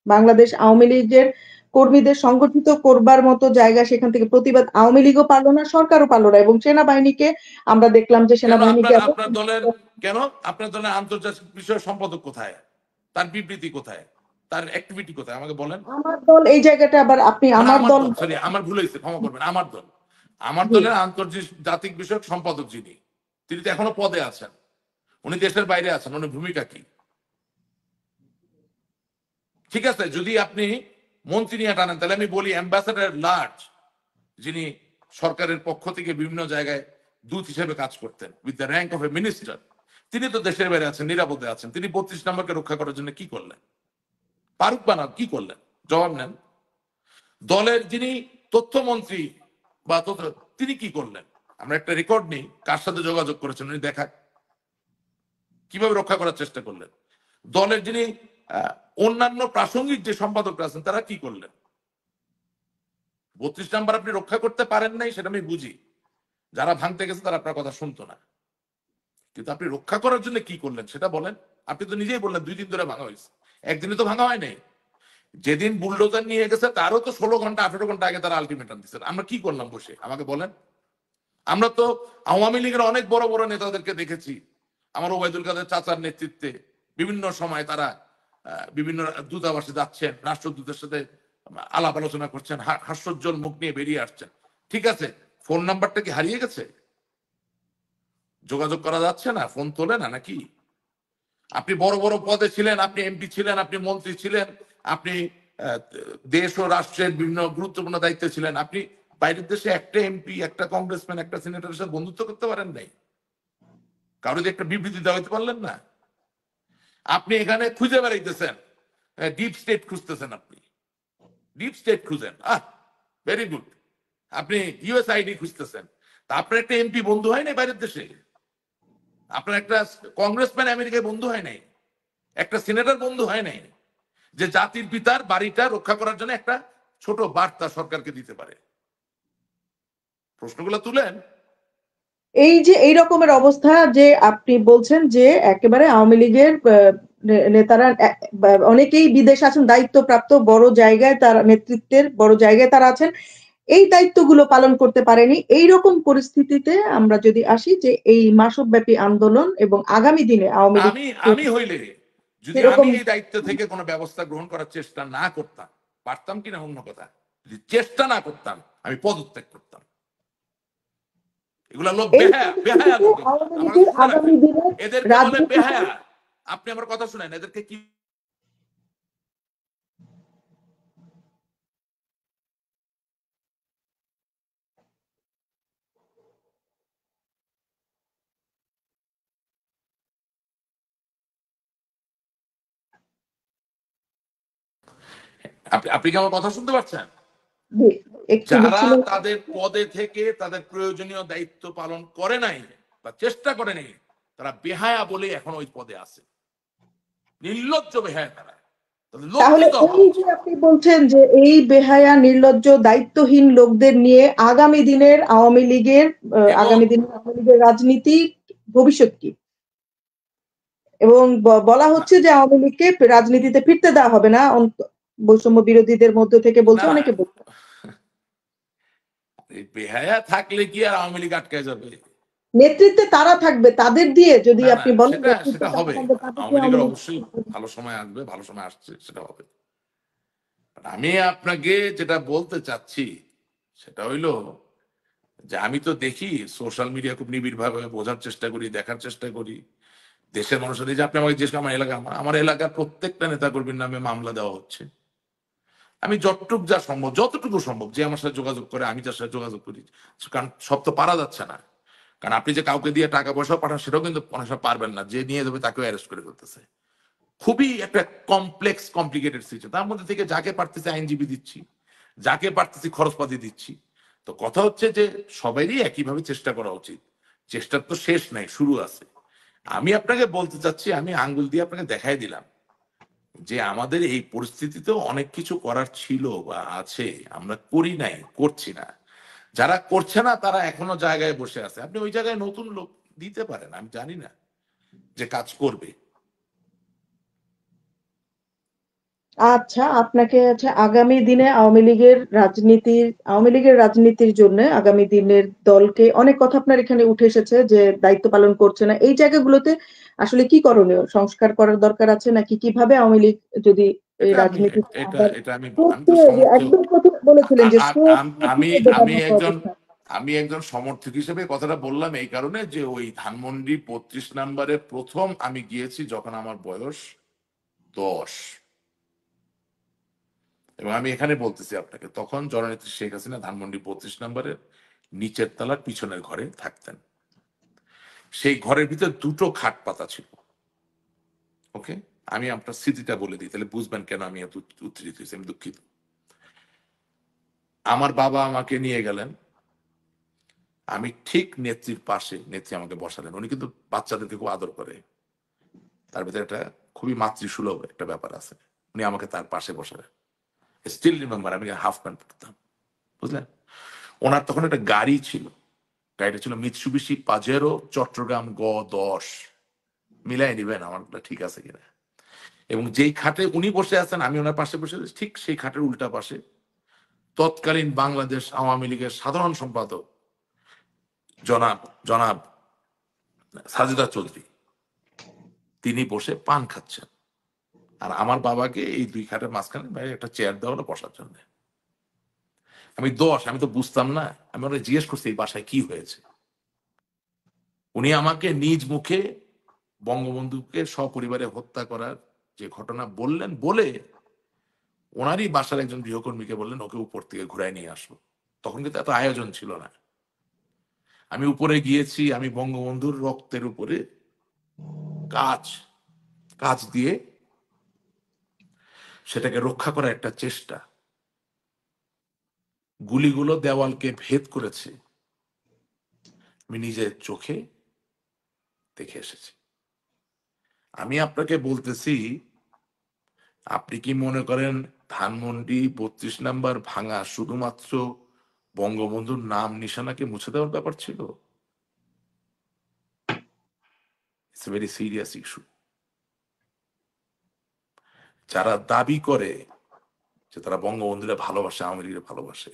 বাংলাদেশ আওয়ামী লীগের কর্মীদের সংগঠিত করবার মতো জায়গা, সেখান থেকে প্রতিবাদ আওয়ামী লীগও পারলো না, সরকারও পারলো না, এবং সেনাবাহিনীকে আমরা দেখলাম যে কেন সেনাবাহিনীকে আপনার দলের, কেন আপনার দলের আন্তর্জাতিক বিষয় সম্পাদক কোথায়? তার বিবৃতি কোথায়? তার অ্যাক্টিভিটি কোথায়? আমাকে বলেন। আমার দল এই জায়গাটা আবার আপনি মানে আমার আমার দল। দল, সরি আমার ভুল হয়েছে, ক্ষমা করবেন, আমার জি, দলের আন্তর্জাতিক বিষয়ক সম্পাদক যিনি, তিনি তো এখনো পদে আছেন, উনি দেশের বাইরে আছেন, উনি ভূমিকা কি? ঠিক আছে, যদি আপনি মন্ত্রী নিয়ে টানেন, তাহলে আমি বলি অ্যাম্বাসাডার লার্জ, যিনি সরকারের পক্ষ থেকে বিভিন্ন জায়গায় দূত হিসেবে কাজ করতেন with the rank of a minister, তিনি তো দেশের বাইরে আছেন, নিরাপদে আছেন, তিনি 32 নম্বরকে রক্ষা করার জন্য কি করলেন? ফারুক বানার কি করলেন? জবাব নেন। দলের যিনি তথ্যমন্ত্রী বা তিনি কি করলেন? আমরা একটা রেকর্ড নেই, কার সাথে যোগাযোগ করেছেন উনি দেখায়, কিভাবে রক্ষা করার চেষ্টা করলেন। দলের যিনি অন্যান্য প্রাসঙ্গিক যে সম্পাদকরা আছেন তারা কি করলেন? 32 নাম্বার আপনি রক্ষা করতে পারেন নাই, সেটা আমি বুঝি, যারা ভাঙতে গেছে তারা আপনার কথা শুনতো না, কিন্তু আপনি রক্ষা করার জন্য কি করলেন সেটা বলেন। আপনি তো নিজেই বললেন 2 দিন ধরে ভাঙা হয়েছে, একদিনে তো ভাঙা হয় নাই। যেদিন বুলডোজার নিয়ে গেছে তারও তো 16 ঘন্টা 18 ঘন্টা আগে তারা আলটিমেটাম দিচ্ছেন। আমরা কি করলাম বসে, আমাকে বলেন। আমরা তো আওয়ামী লীগের অনেক বড় বড় নেতাদেরকে দেখেছি, আমার ওবায়দুল কাদের চাচার নেতৃত্বে বিভিন্ন সময় তারা বিভিন্ন দূতাবাসে যাচ্ছেন, রাষ্ট্রদূতের সাথে আলাপ আলোচনা করছেন, হাস্যোজ্জ্বল মুখ নিয়ে বেরিয়ে আসছেন। ঠিক আছে, ফোন নাম্বারটা কি হারিয়ে গেছে? যোগাযোগ করা যাচ্ছে না, ফোন তোলে না নাকি? আপনি বড় বড় পদে ছিলেন, আপনি এমপি ছিলেন, আপনি মন্ত্রী ছিলেন, আপনি দেশ ও রাষ্ট্রের বিভিন্ন গুরুত্বপূর্ণ দায়িত্বে ছিলেন, আপনি বাইরের দেশে একটা এমপি, একটা কংগ্রেসম্যান, একটা সিনেটরের সাথে বন্ধুত্ব করতে পারেন নাই? কারো যে একটা বিবৃতি দেওয়া হইতে পারলেন না? আপনি এখানে খুঁজে বেড়াইতেছেন, ডিপ স্টেট খুঁজতেছেন, আপনি ডিপ স্টেট খুঁজেন, ভেরি গুড। আপনি ইউএসআইডি খুঁজতেছেন, তা আপনার একটা এমপি বন্ধু হয় নাই বাইরের দেশে? আপনার একটা কংগ্রেসম্যান আমেরিকায় বন্ধু হয় নাই? একটা সিনেটর বন্ধু হয় নাই? যে জাতির পিতার বাড়িটা রক্ষা করার জন্য একটা ছোট বার্তা সরকারকে দিতে পারে? প্রশ্নগুলো তুলেন। এই যে এই রকমের অবস্থা, যে আপনি বলছেন যে একেবারে আওয়ামী লীগের নেতারা অনেকেই বিদেশ আছেন, দায়িত্বপ্রাপ্ত বড় জায়গায়, তারা নেতৃত্বের বড় জায়গায় তারা আছেন, এই দায়িত্বগুলো পালন করতে পারেনি। এই রকম পরিস্থিতিতে আমরা যদি আসি যে এই মাসব্যাপী আন্দোলন এবং আগামী দিনে আওয়ামী লীগ আমি আমি হইলে, যদি আমি সেরকম এই দায়িত্ব থেকে কোনো ব্যবস্থা গ্রহণ করার চেষ্টা না করতাম, পারতাম কিনা অন্য কথা, যদি চেষ্টা না করতাম আমি পদত্যাগ করতাম। এগুলা লোক এই বেহায়া, বেহায়া পরিস্থিতিতে লোক, আওয়ামী আমার লীগের শুনে আগামী রাখবেন, দিনে এদেরকে বলে রাজ্য বেহায়া। আপনি আমার কথা শুনেন, এদেরকে কি আপনি কি আমার কথা শুনতে পাচ্ছেন? একটু যারা বিচ্ছিন্ন। তাদের পদে থেকে তাদের প্রয়োজনীয় দায়িত্ব পালন করে নাই বা চেষ্টা করে নাই, তারা বেহায়া বলে এখন ওই পদে আছে, নির্লজ্জ বেহায়া তারা। তাদের লজ্জিত তাহলে হওয়া এই যে উচিত। আপনি বলছেন যে এই বেহায়া নির্লজ্জ দায়িত্বহীন লোকদের নিয়ে আগামী দিনের আওয়ামী লীগের এবং রাজনীতি ভবিষ্যৎ কি, এবং বলা না হচ্ছে যে আওয়ামী লীগকে রাজনীতিতে ফিরতে দেওয়া হবে না, বৈষম্য বিরোধীদের মধ্যে থেকে না বলছে, না, অনেকে বলছে। এই বেহায়া থাকলে কি আর আওয়ামী লীগ আটকায় যাবে? নেতৃত্বে তারা থাকবে, তাদের দিয়ে যদি না না, আপনি বলেন সেটা নেতৃত্বে সেটা তারা হবে। থাকবে, তাদের আওয়ামী দিয়ে আওয়ামী লীগের লীগ। অবশ্যই ভালো সময় আসবে, ভালো সময় আসছে, সেটা হবে। আমি আপনাকে যেটা বলতে চাচ্ছি সেটা হইলো যে আমি তো দেখি সোশ্যাল মিডিয়া খুব নিবিড় ভাবে বোঝার চেষ্টা করি, দেখার চেষ্টা করি দেশের মানুষের। এই যে আপনি আমাকে জিজ্ঞেস করেন, আমার এলাকা, আমার এলাকার প্রত্যেকটা নেতাকর্মীর নামে মামলা দেওয়া হচ্ছে। আমি যা সম্ভব, যতটুকু সম্ভব, যে আমার সাথে যোগাযোগ করে আমি তার সাথে যোগাযোগ করি। কারণ সব তো পারা যাচ্ছে না। কারণ আপনি যে কাউকে দিয়ে টাকা পয়সা পাঠান সেটাও কিন্তু অনেক সময় পারবেন না, যে নিয়ে যাবে তাকেও অ্যারেস্ট করে ফেলতেছে। খুবই একটা কমপ্লেক্স কমপ্লিকেটেড সিচুয়েশন। তার মধ্যে থেকে যাকে পারতেছি আইনজীবী দিচ্ছি, যাকে পারতেছি খরচপাতি দিচ্ছি। তো কথা হচ্ছে যে সবারই একইভাবে চেষ্টা করা উচিত। চেষ্টার তো শেষ নাই, শুরু আছে। আমি আপনাকে বলতে চাচ্ছি, আমি আঙ্গুল দিয়ে আপনাকে দেখাই দিলাম যে আমাদের এই পরিস্থিতিতেও অনেক কিছু করার ছিল বা আছে, আমরা করি নাই, করছি না। যারা করছে না তারা এখনো জায়গায় বসে আছে। আপনি ওই জায়গায় নতুন লোক দিতে পারেন, আমি জানি না, যে কাজ করবে। আচ্ছা, আপনাকে হচ্ছে আগামী দিনে আওয়ামী লীগের রাজনীতির জন্য আগামী দিনের দলকে, অনেক কথা আপনার এখানে উঠে এসেছে যে দায়িত্ব পালন করছে না, এই জায়গাগুলোতে আসলে কি করণীয়, সংস্কার করার দরকার আছে নাকি, কিভাবে আওয়ামী লীগ যদি এই এটা আমি রাজনীতি এটা আবার এটা আমি আমি তো স্রোতকে, যে সমর্থক। একদম প্রথম বলেছিলেন যে স্রোত আমি আমি বেদান্ত একজন অবস্থা। আমি একজন সমর্থক হিসেবে কথাটা বললাম এই কারণে যে ওই ধানমন্ডি 32 নম্বরে প্রথম আমি গিয়েছি যখন আমার বয়স 10। এবং আমি এখানে বলতেছি আপনাকে, তখন জননেত্রী শেখ হাসিনা ধানমন্ডি 32 নম্বরের নিচের তলার পিছনের ঘরে থাকতেন। সেই ঘরের ভিতর দুটো খাট পাতা ছিল। ওকে, আমি আপনার স্মৃতিটা বলে দিই, তাহলে বুঝবেন কেন আমি এত উত্তেজিত হয়েছি। আমি দুঃখিত। আমার বাবা আমাকে নিয়ে গেলেন, আমি ঠিক নেত্রীর পাশে, নেত্রী আমাকে বসালেন। উনি কিন্তু বাচ্চাদেরকে খুব আদর করে, তার ভিতরে একটা খুবই মাতৃসুলভ একটা ব্যাপার আছে। উনি আমাকে তার পাশে বসালেন। স্টিল রিমেম্বার, আমি হাফ প্যান্ট পরতাম, বুঝলেন। ওনার তখন একটা গাড়ি ছিল, গাড়িটা ছিল মিৎসুবিশি পাজেরো চট্টগ্রাম গ 10। মিলাই নিবেন আমার ঠিক আছে কিনা। এবং যেই খাটে উনি বসে আছেন আমি ওনার পাশে বসে আছি, ঠিক সেই খাটের উল্টা পাশে তৎকালীন বাংলাদেশ আওয়ামী লীগের সাধারণ সম্পাদক জনাব জনাব সাজেদা চৌধুরী, তিনি বসে পান খাচ্ছেন। আর আমার বাবাকে এই দুই খাটের মাঝখানে বাইরে একটা চেয়ার দেওয়া হলো বসার জন্য। আমি 10, আমি তো বুঝতাম না। আমি ওরা জিজ্ঞেস করছি এই বাসায় কি হয়েছে। উনি আমাকে নিজ মুখে বঙ্গবন্ধুকে সপরিবারে হত্যা করার যে ঘটনা বললেন, বলে ওনারই বাসার একজন গৃহকর্মীকে বললেন ওকে উপর থেকে ঘুরায় নিয়ে আসবো। তখন কিন্তু এত আয়োজন ছিল না। আমি উপরে গিয়েছি, আমি বঙ্গবন্ধুর রক্তের উপরে কাজ কাজ দিয়ে সেটাকে রক্ষা করার একটা চেষ্টা। গুলিগুলো দেওয়ালকে ভেদ করেছে, আমি নিজের চোখে দেখে এসেছি। আমি আপনাকে বলতেছি, আপনি কি মনে করেন ধানমন্ডি 32 নম্বর ভাঙা শুধুমাত্র বঙ্গবন্ধুর নাম নিশানাকে মুছে দেওয়ার ব্যাপার ছিল? It's a very serious issue. যারা দাবি করে যে তারা বঙ্গবন্ধুরে ভালোবাসে, আওয়ামী লীগের ভালোবাসে,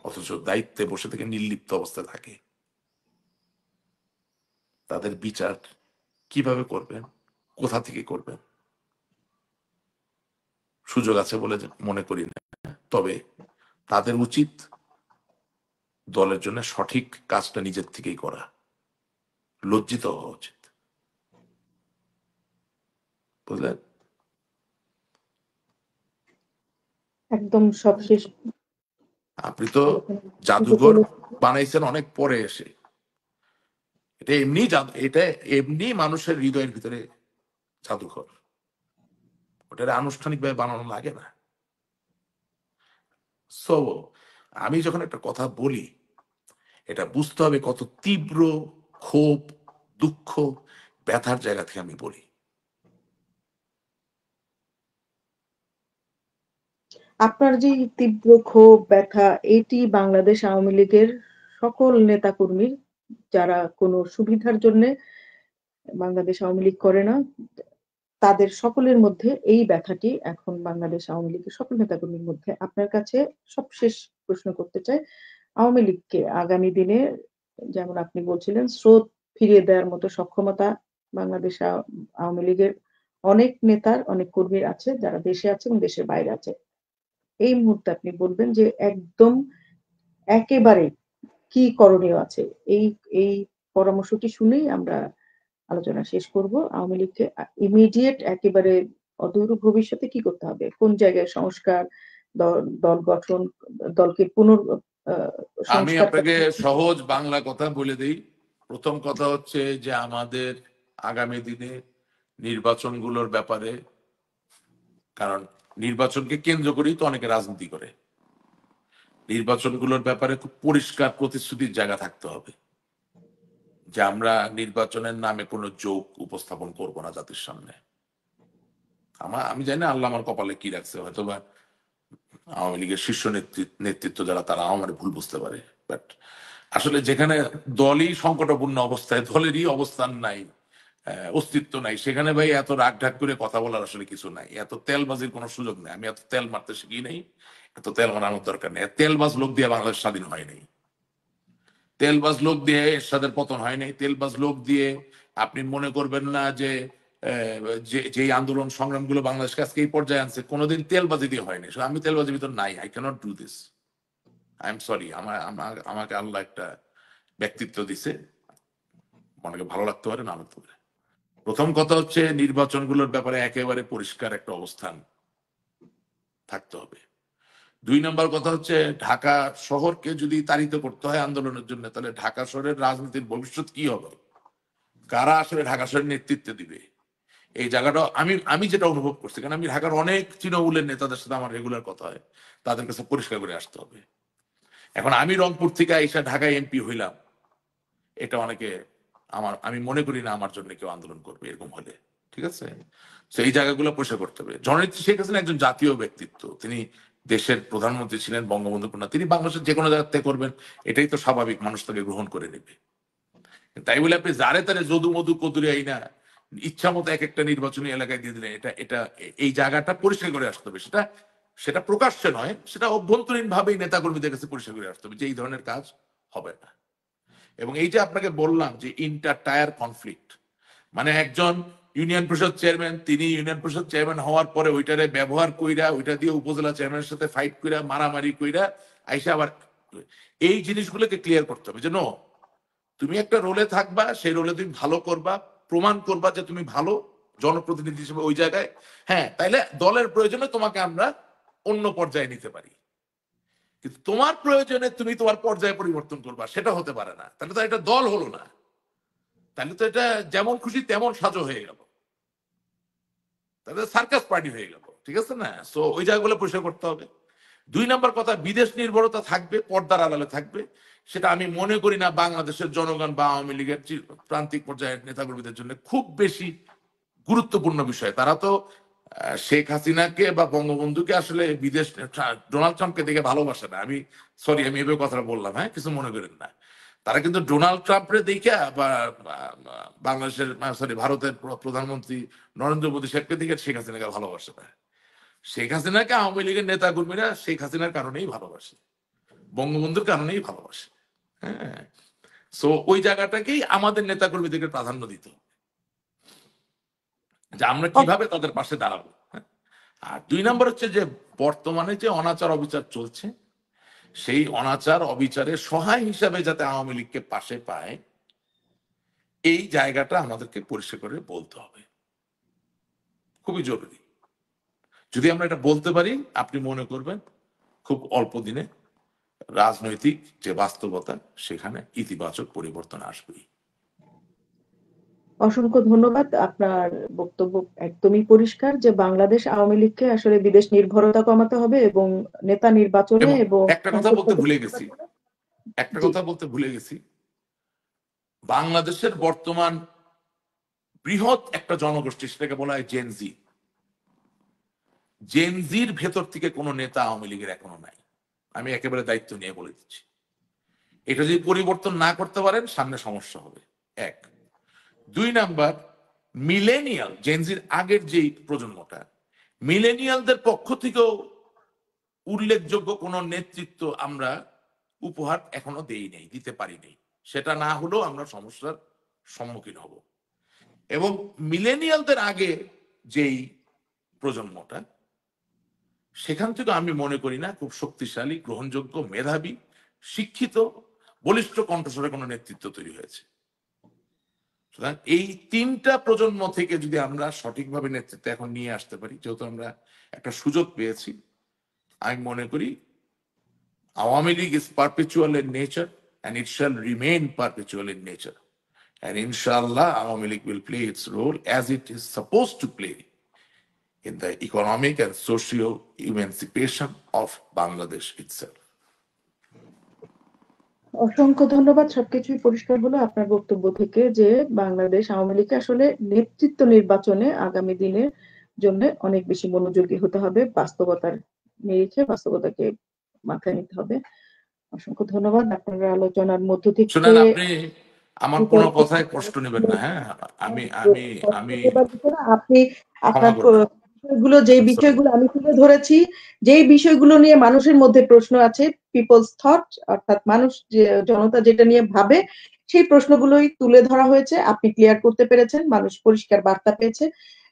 অথচ দায়িত্বে বসে থেকে নির্লিপ্ত অবস্থায় থাকে, তাদের বিচার কিভাবে করবেন, কোথা থেকে করবেন? সুযোগ আছে বলে মনে করি না। তবে তাদের উচিত দলের জন্য সঠিক কাজটা নিজের থেকেই করা। লজ্জিত হওয়া উচিত, বুঝলেন। একদম সবশেষ আপনি তো আলোচনা শেষে জাদুঘর চলে বানাইছেন অনেক পরে এসে। এটা এমনি মানুষের হৃদয়ের ভিতরে জাদুঘর। ওটা আনুষ্ঠানিক ভাবে বানানো লাগে না। সো আমি যখন একটা কথা বলি, এটা বুঝতে হবে কত তীব্র ক্ষোভ, দুঃখ, ব্যথার জায়গা থেকে আমি বলি। আপনার যে তীব্র ক্ষোভ, ব্যথা এটি বাংলাদেশ আওয়ামী লীগের সকল নেতাকর্মীর যারা কোনো সুবিধার জন্যে বাংলাদেশ আওয়ামী লীগ করে না, তাদের সকলের মধ্যে এই ব্যথাটি এখন বাংলাদেশ আওয়ামী লীগের সকল নেতাকর্মীর মধ্যে। আপনার কাছে সবশেষ প্রশ্ন করতে চাই, আওয়ামী লীগকে আগামী দিনে যেমন আপনি বলছিলেন স্রোত ফিরিয়ে দেওয়ার মতো সক্ষমতা বাংলাদেশ আওয়ামী লীগের অনেক নেতার, অনেক কর্মীর আছে যারা দেশে আছে এবং দেশের বাইরে আছে। এই মুহূর্তে আপনি বলবেন যে একদম একেবারে কি করণীয় আছে? এই এই পরামর্শটি শুনেই আমরা আলোচনা শেষ করব। আওয়ামী লীগকে ইমিডিয়েট একেবারে অদূর ভবিষ্যতে কি করতে হবে? কোন জায়গায় সংস্কার, দল গঠন, দলকে আ আমি সংস্কার আপনাকে সহজ বাংলা কথা বলে দিই। প্রথম কথা হচ্ছে যে আমাদের আগামী দিনে নির্বাচনগুলোর ব্যাপারে, কারণ নির্বাচনকে কেন্দ্র করেই তো অনেকে রাজনীতি করে, নির্বাচনগুলোর ব্যাপারে খুব পরিষ্কার প্রতিশ্রুতির জায়গা থাকতে হবে যে আমরা নির্বাচনের নামে কোনো জোক উপস্থাপন করব না জাতির সামনে। আমি জানি না আল্লাহ আমার কপালে কি রাখছে, হয়তো বা আওয়ামী লীগের শীর্ষ নেতৃত্ব যারা তারা আমার ভুল বুঝতে পারে, বাট আসলে যেখানে দলই সংকটাপূর্ণ অবস্থায়, দলেরই অবস্থান নাই, অস্তিত্ব নাই, সেখানে ভাই এত রাগ ঢাক করে কথা বলার আসলে কিছু নাই, এত তেলবাজির কোনো সুযোগ নেই। আমি এত তেল মারতে শিখি নাই, এত তেল মারানোর দরকার নেই। তেলবাজ লোক দিয়ে বাংলাদেশ স্বাধীন হয় নাই, তেলবাজ লোক দিয়ে এরশাদের পতন হয় নাই, তেলবাজ লোক দিয়ে আপনি মনে করবেন না যে যে আন্দোলন সংগ্রামগুলো বাংলাদেশকে আজকে এই পর্যায়ে আনছে কোনোদিন তেলবাজি দিয়ে হয়নি। আমি তেলবাজির ভিতর নাই, I can't do this, I am sorry. আমাকে আল্লাহ একটা ব্যক্তিত্ব দিছে, অনেকে ভালো লাগতে পারে, না লাগতে পারে। প্রথম কথা হচ্ছে নির্বাচনগুলোর ব্যাপারে একেবারে পরিষ্কার একটা অবস্থান থাকতে হবে। দুই নম্বর কথা হচ্ছে ঢাকা শহরকে যদি তাড়িত করতে হয় আন্দোলনের জন্য, তাহলে ঢাকা শহরের রাজনীতির ভবিষ্যৎ কি হবে, কারা আসলে ঢাকা শহরের নেতৃত্ব দিবে, এই জায়গাটা আমি যেটা অনুভব করছি, কারণ আমি ঢাকার অনেক তৃণমূলের নেতাদের সাথে আমার রেগুলার কথা হয়, তাদের কাছে পরিষ্কার করে আসতে হবে। এখন আমি রংপুর থেকে এসে ঢাকায় এমপি হইলাম, এটা অনেকে আমি মনে করি না আমার জন্য কেউ আন্দোলন করবে এরকম হলে, ঠিক আছে? তো এই জায়গাগুলো পরিষ্কার করতে হবে। জননেত্রী শেখ হাসিনা একজন জাতীয় ব্যক্তিত্ব, তিনি দেশের প্রধানমন্ত্রী ছিলেন, বঙ্গবন্ধু কন্যা, তিনি বাংলাদেশের যে কোনো জায়গাতে করবেন, এটাই তো স্বাভাবিক, মানুষ তাকে গ্রহণ করে নেবে। তাই বলে আপনি যারে তারে যদু মধু কদুরি আইনা ইচ্ছা মতো এক একটা নির্বাচনী এলাকায় দিয়ে দিলেন, এটা এটা এই জায়গাটা পরিষ্কার করে আসতে হবে। সেটা সেটা প্রকাশ্যে নয়, সেটা অভ্যন্তরীণ ভাবেই নেতাকর্মীদের কাছে পরিষ্কার করে আসতে হবে যে এই ধরনের কাজ হবে না। এবং এই যে আপনাকে বললাম যে ইন্টার টায়ার কনফ্লিক্ট, মানে একজন ইউনিয়ন পরিষদ চেয়ারম্যান, তিনি ইউনিয়ন পরিষদ চেয়ারম্যান হওয়ার পরে ওইটারে ব্যবহার কইরা, ওইটা দিয়ে উপজেলা চেয়ারম্যানের সাথে ফাইট কইরা, মারামারি কইরা আইসা আবার এই জিনিসগুলোকে ক্লিয়ার করতে হবে যে নো, তুমি একটা রোলে থাকবা, সেই রোলে তুমি ভালো করবা, প্রমাণ করবা যে তুমি ভালো জনপ্রতিনিধি হিসেবে ওই জায়গায়। হ্যাঁ, তাইলে দলের প্রয়োজনে তোমাকে আমরা অন্য পর্যায়ে নিতে পারি, কিন্তু তোমার প্রয়োজনে তুমি তোমার পর্যায়ে পরিবর্তন করবা, সেটা হতে পারে না। তাহলে তো এটা দল হলো না, তাহলে তো এটা যেমন খুশি তেমন সাজো হয়ে গেল, তাহলে সার্কাস পার্টি হয়ে গেল, ঠিক আছে না? সো ওই জায়গাগুলো পরিষ্কার করতে হবে। দুই নম্বর কথা, বিদেশ নির্ভরতা থাকবে, পর্দার আড়ালে থাকবে। সেটা আমি মনে করি না বাংলাদেশের জনগণ বা আওয়ামী লীগের প্রান্তিক পর্যায়ের নেতাকর্মীদের জন্য খুব বেশি গুরুত্বপূর্ণ বিষয়। তারা তো শেখ হাসিনাকে বা বঙ্গবন্ধুকে আসলে বিদেশ, ডোনাল্ড ট্রাম্পকে দেখে ভালোবাসে না। আমি সরি, আমি এভাবে কথাটা বললাম, হ্যাঁ, কিছু মনে করেন না। তারা কিন্তু ডোনাল্ড ট্রাম্পের দেখে বা বাংলাদেশের সরি ভারতের প্রধানমন্ত্রী নরেন্দ্র মোদী শেখকে দেখে শেখ হাসিনাকে ভালোবাসে না। শেখ হাসিনাকে আওয়ামী লীগের নেতা কর্মীরা শেখ হাসিনার কারণেই ভালোবাসে, বঙ্গবন্ধুর কারণেই ভালোবাসে। হ্যাঁ, সো ওই জায়গাটাকেই আমাদের নেতা কর্মীদেরকে প্রাধান্য দিতে হবে, যে আমরা কিভাবে তাদের পাশে দাঁড়াবো। হ্যাঁ? আর দুই নম্বর হচ্ছে যে বর্তমানে যে অনাচার অবিচার চলছে, সেই অনাচার অবিচারে সহায় হিসাবে যাতে আওয়ামী লীগকে পাশে পায়, এই জায়গাটা আমাদেরকে পরিষ্কার করে বলতে হবে, খুবই জরুরি। যদি আমরা এটা বলতে পারি, আপনি মনে করবেন খুব অল্প দিনে রাজনৈতিক যে বাস্তবতা, সেখানে ইতিবাচক পরিবর্তন আসবেই। অসংখ্য ধন্যবাদ। আপনার বক্তব্য একদমই পরিষ্কার যে বাংলাদেশ আওয়ামী লীগকে আসলে বিদেশ নির্ভরতা কমাতে হবে এবং নেতা নির্বাচনে এবং এবং একটা কথা বলতে ভুলে গেছি, একটা জি, কথা বলতে ভুলে গেছি, বাংলাদেশের বর্তমান বৃহৎ একটা জনগোষ্ঠী, সেটাকে বলা হয় জেনজি। জেনজির ভেতর থেকে কোনো নেতা আওয়ামী লীগের এখনো নাই। আমি একেবারে দায়িত্ব নিয়ে বলে দিচ্ছি, এটা যদি পরিবর্তন না করতে পারেন সামনে সমস্যা হবে। এক। দুই নাম্বার, মিলেনিয়াল জেনজির আগের যে প্রজন্মটা, মিলেনিয়ালদের পক্ষ থেকেও উল্লেখযোগ্য কোন নেতৃত্ব আমরা উপহার এখনো দেই নেই, দিতে পারি নেই। সেটা না হলেও আমরা সমস্যার সম্মুখীন হব। এবং মিলেনিয়ালদের আগে যেই প্রজন্মটা, সেখান থেকে আমি মনে করি না খুব শক্তিশালী, গ্রহণযোগ্য, মেধাবী, শিক্ষিত, বলিষ্ঠ কণ্ঠস্বরে কোনো নেতৃত্ব তৈরি হয়েছে। সুতরাং এই তিনটা প্রজন্ম থেকে যদি আমরা সঠিকভাবে নেতৃত্ব এখন নিয়ে আসতে পারি, যেহেতু আমরা একটা সুযোগ পেয়েছি, আমি মনে করি Awami League is perpetual in nature and it shall remain perpetual in nature. And inshallah, Awami League will play its role as it is supposed to play in the economic and socio emancipation of Bangladesh itself. অসংখ্য ধন্যবাদ। সবকিছুই পরিষ্কার হলো আপনার বক্তব্য থেকে যে বাংলাদেশ আওয়ামী লীগকে আসলে নেতৃত্ব নির্বাচনে আগামী দিনের জন্য অনেক বেশি মনোযোগী হতে হবে, বাস্তবতার নিরিখে বাস্তবতাকে মাথায় নিতে হবে। অসংখ্য ধন্যবাদ। আপনার আলোচনার মধ্য থেকে শুনেন, আপনি আমার কোনো কথায় কষ্ট নেবেন না। হ্যাঁ, আমি আমি আমি আপনি ক্ষমা আপনার করবেন। বিষয়গুলো, যে বিষয়গুলো আমি তুলে ধরেছি, যে বিষয়গুলো নিয়ে মানুষের মধ্যে প্রশ্ন আছে, পিপলস থট, অর্থাৎ মানুষ যে জনতা যেটা নিয়ে ভাবে, সেই প্রশ্নগুলোই তুলে ধরা হয়েছে। আপনি ক্লিয়ার করতে পেরেছেন, মানুষ পরিষ্কার বার্তা পেয়েছে।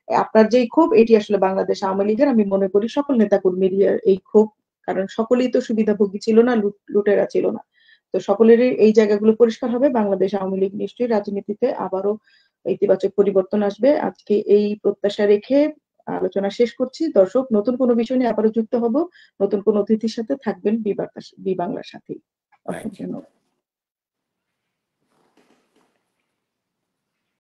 আপনার যেই ক্ষোভ, এটি আসলে বাংলাদেশ আওয়ামী লীগের, আমি মনে করি সকল নেতাকর্মীর এই ক্ষোভ, কারণ সকলেই তো সুবিধাভোগী ছিল না, লুটেরা ছিল না। তো সকলেরই এই জায়গাগুলো পরিষ্কার হবে। বাংলাদেশ আওয়ামী লীগ নিশ্চয়ই রাজনীতিতে আবারও ইতিবাচক পরিবর্তন আসবে। আজকে এই প্রত্যাশা রেখে আলোচনা শেষ করছি। দর্শক, নতুন কোনো বিষয় নিয়ে আবারও যুক্ত হব, নতুন কোনো অতিথির সাথে থাকবেন বি বাংলার সাথেই। অসংখ্য ধন্যবাদ।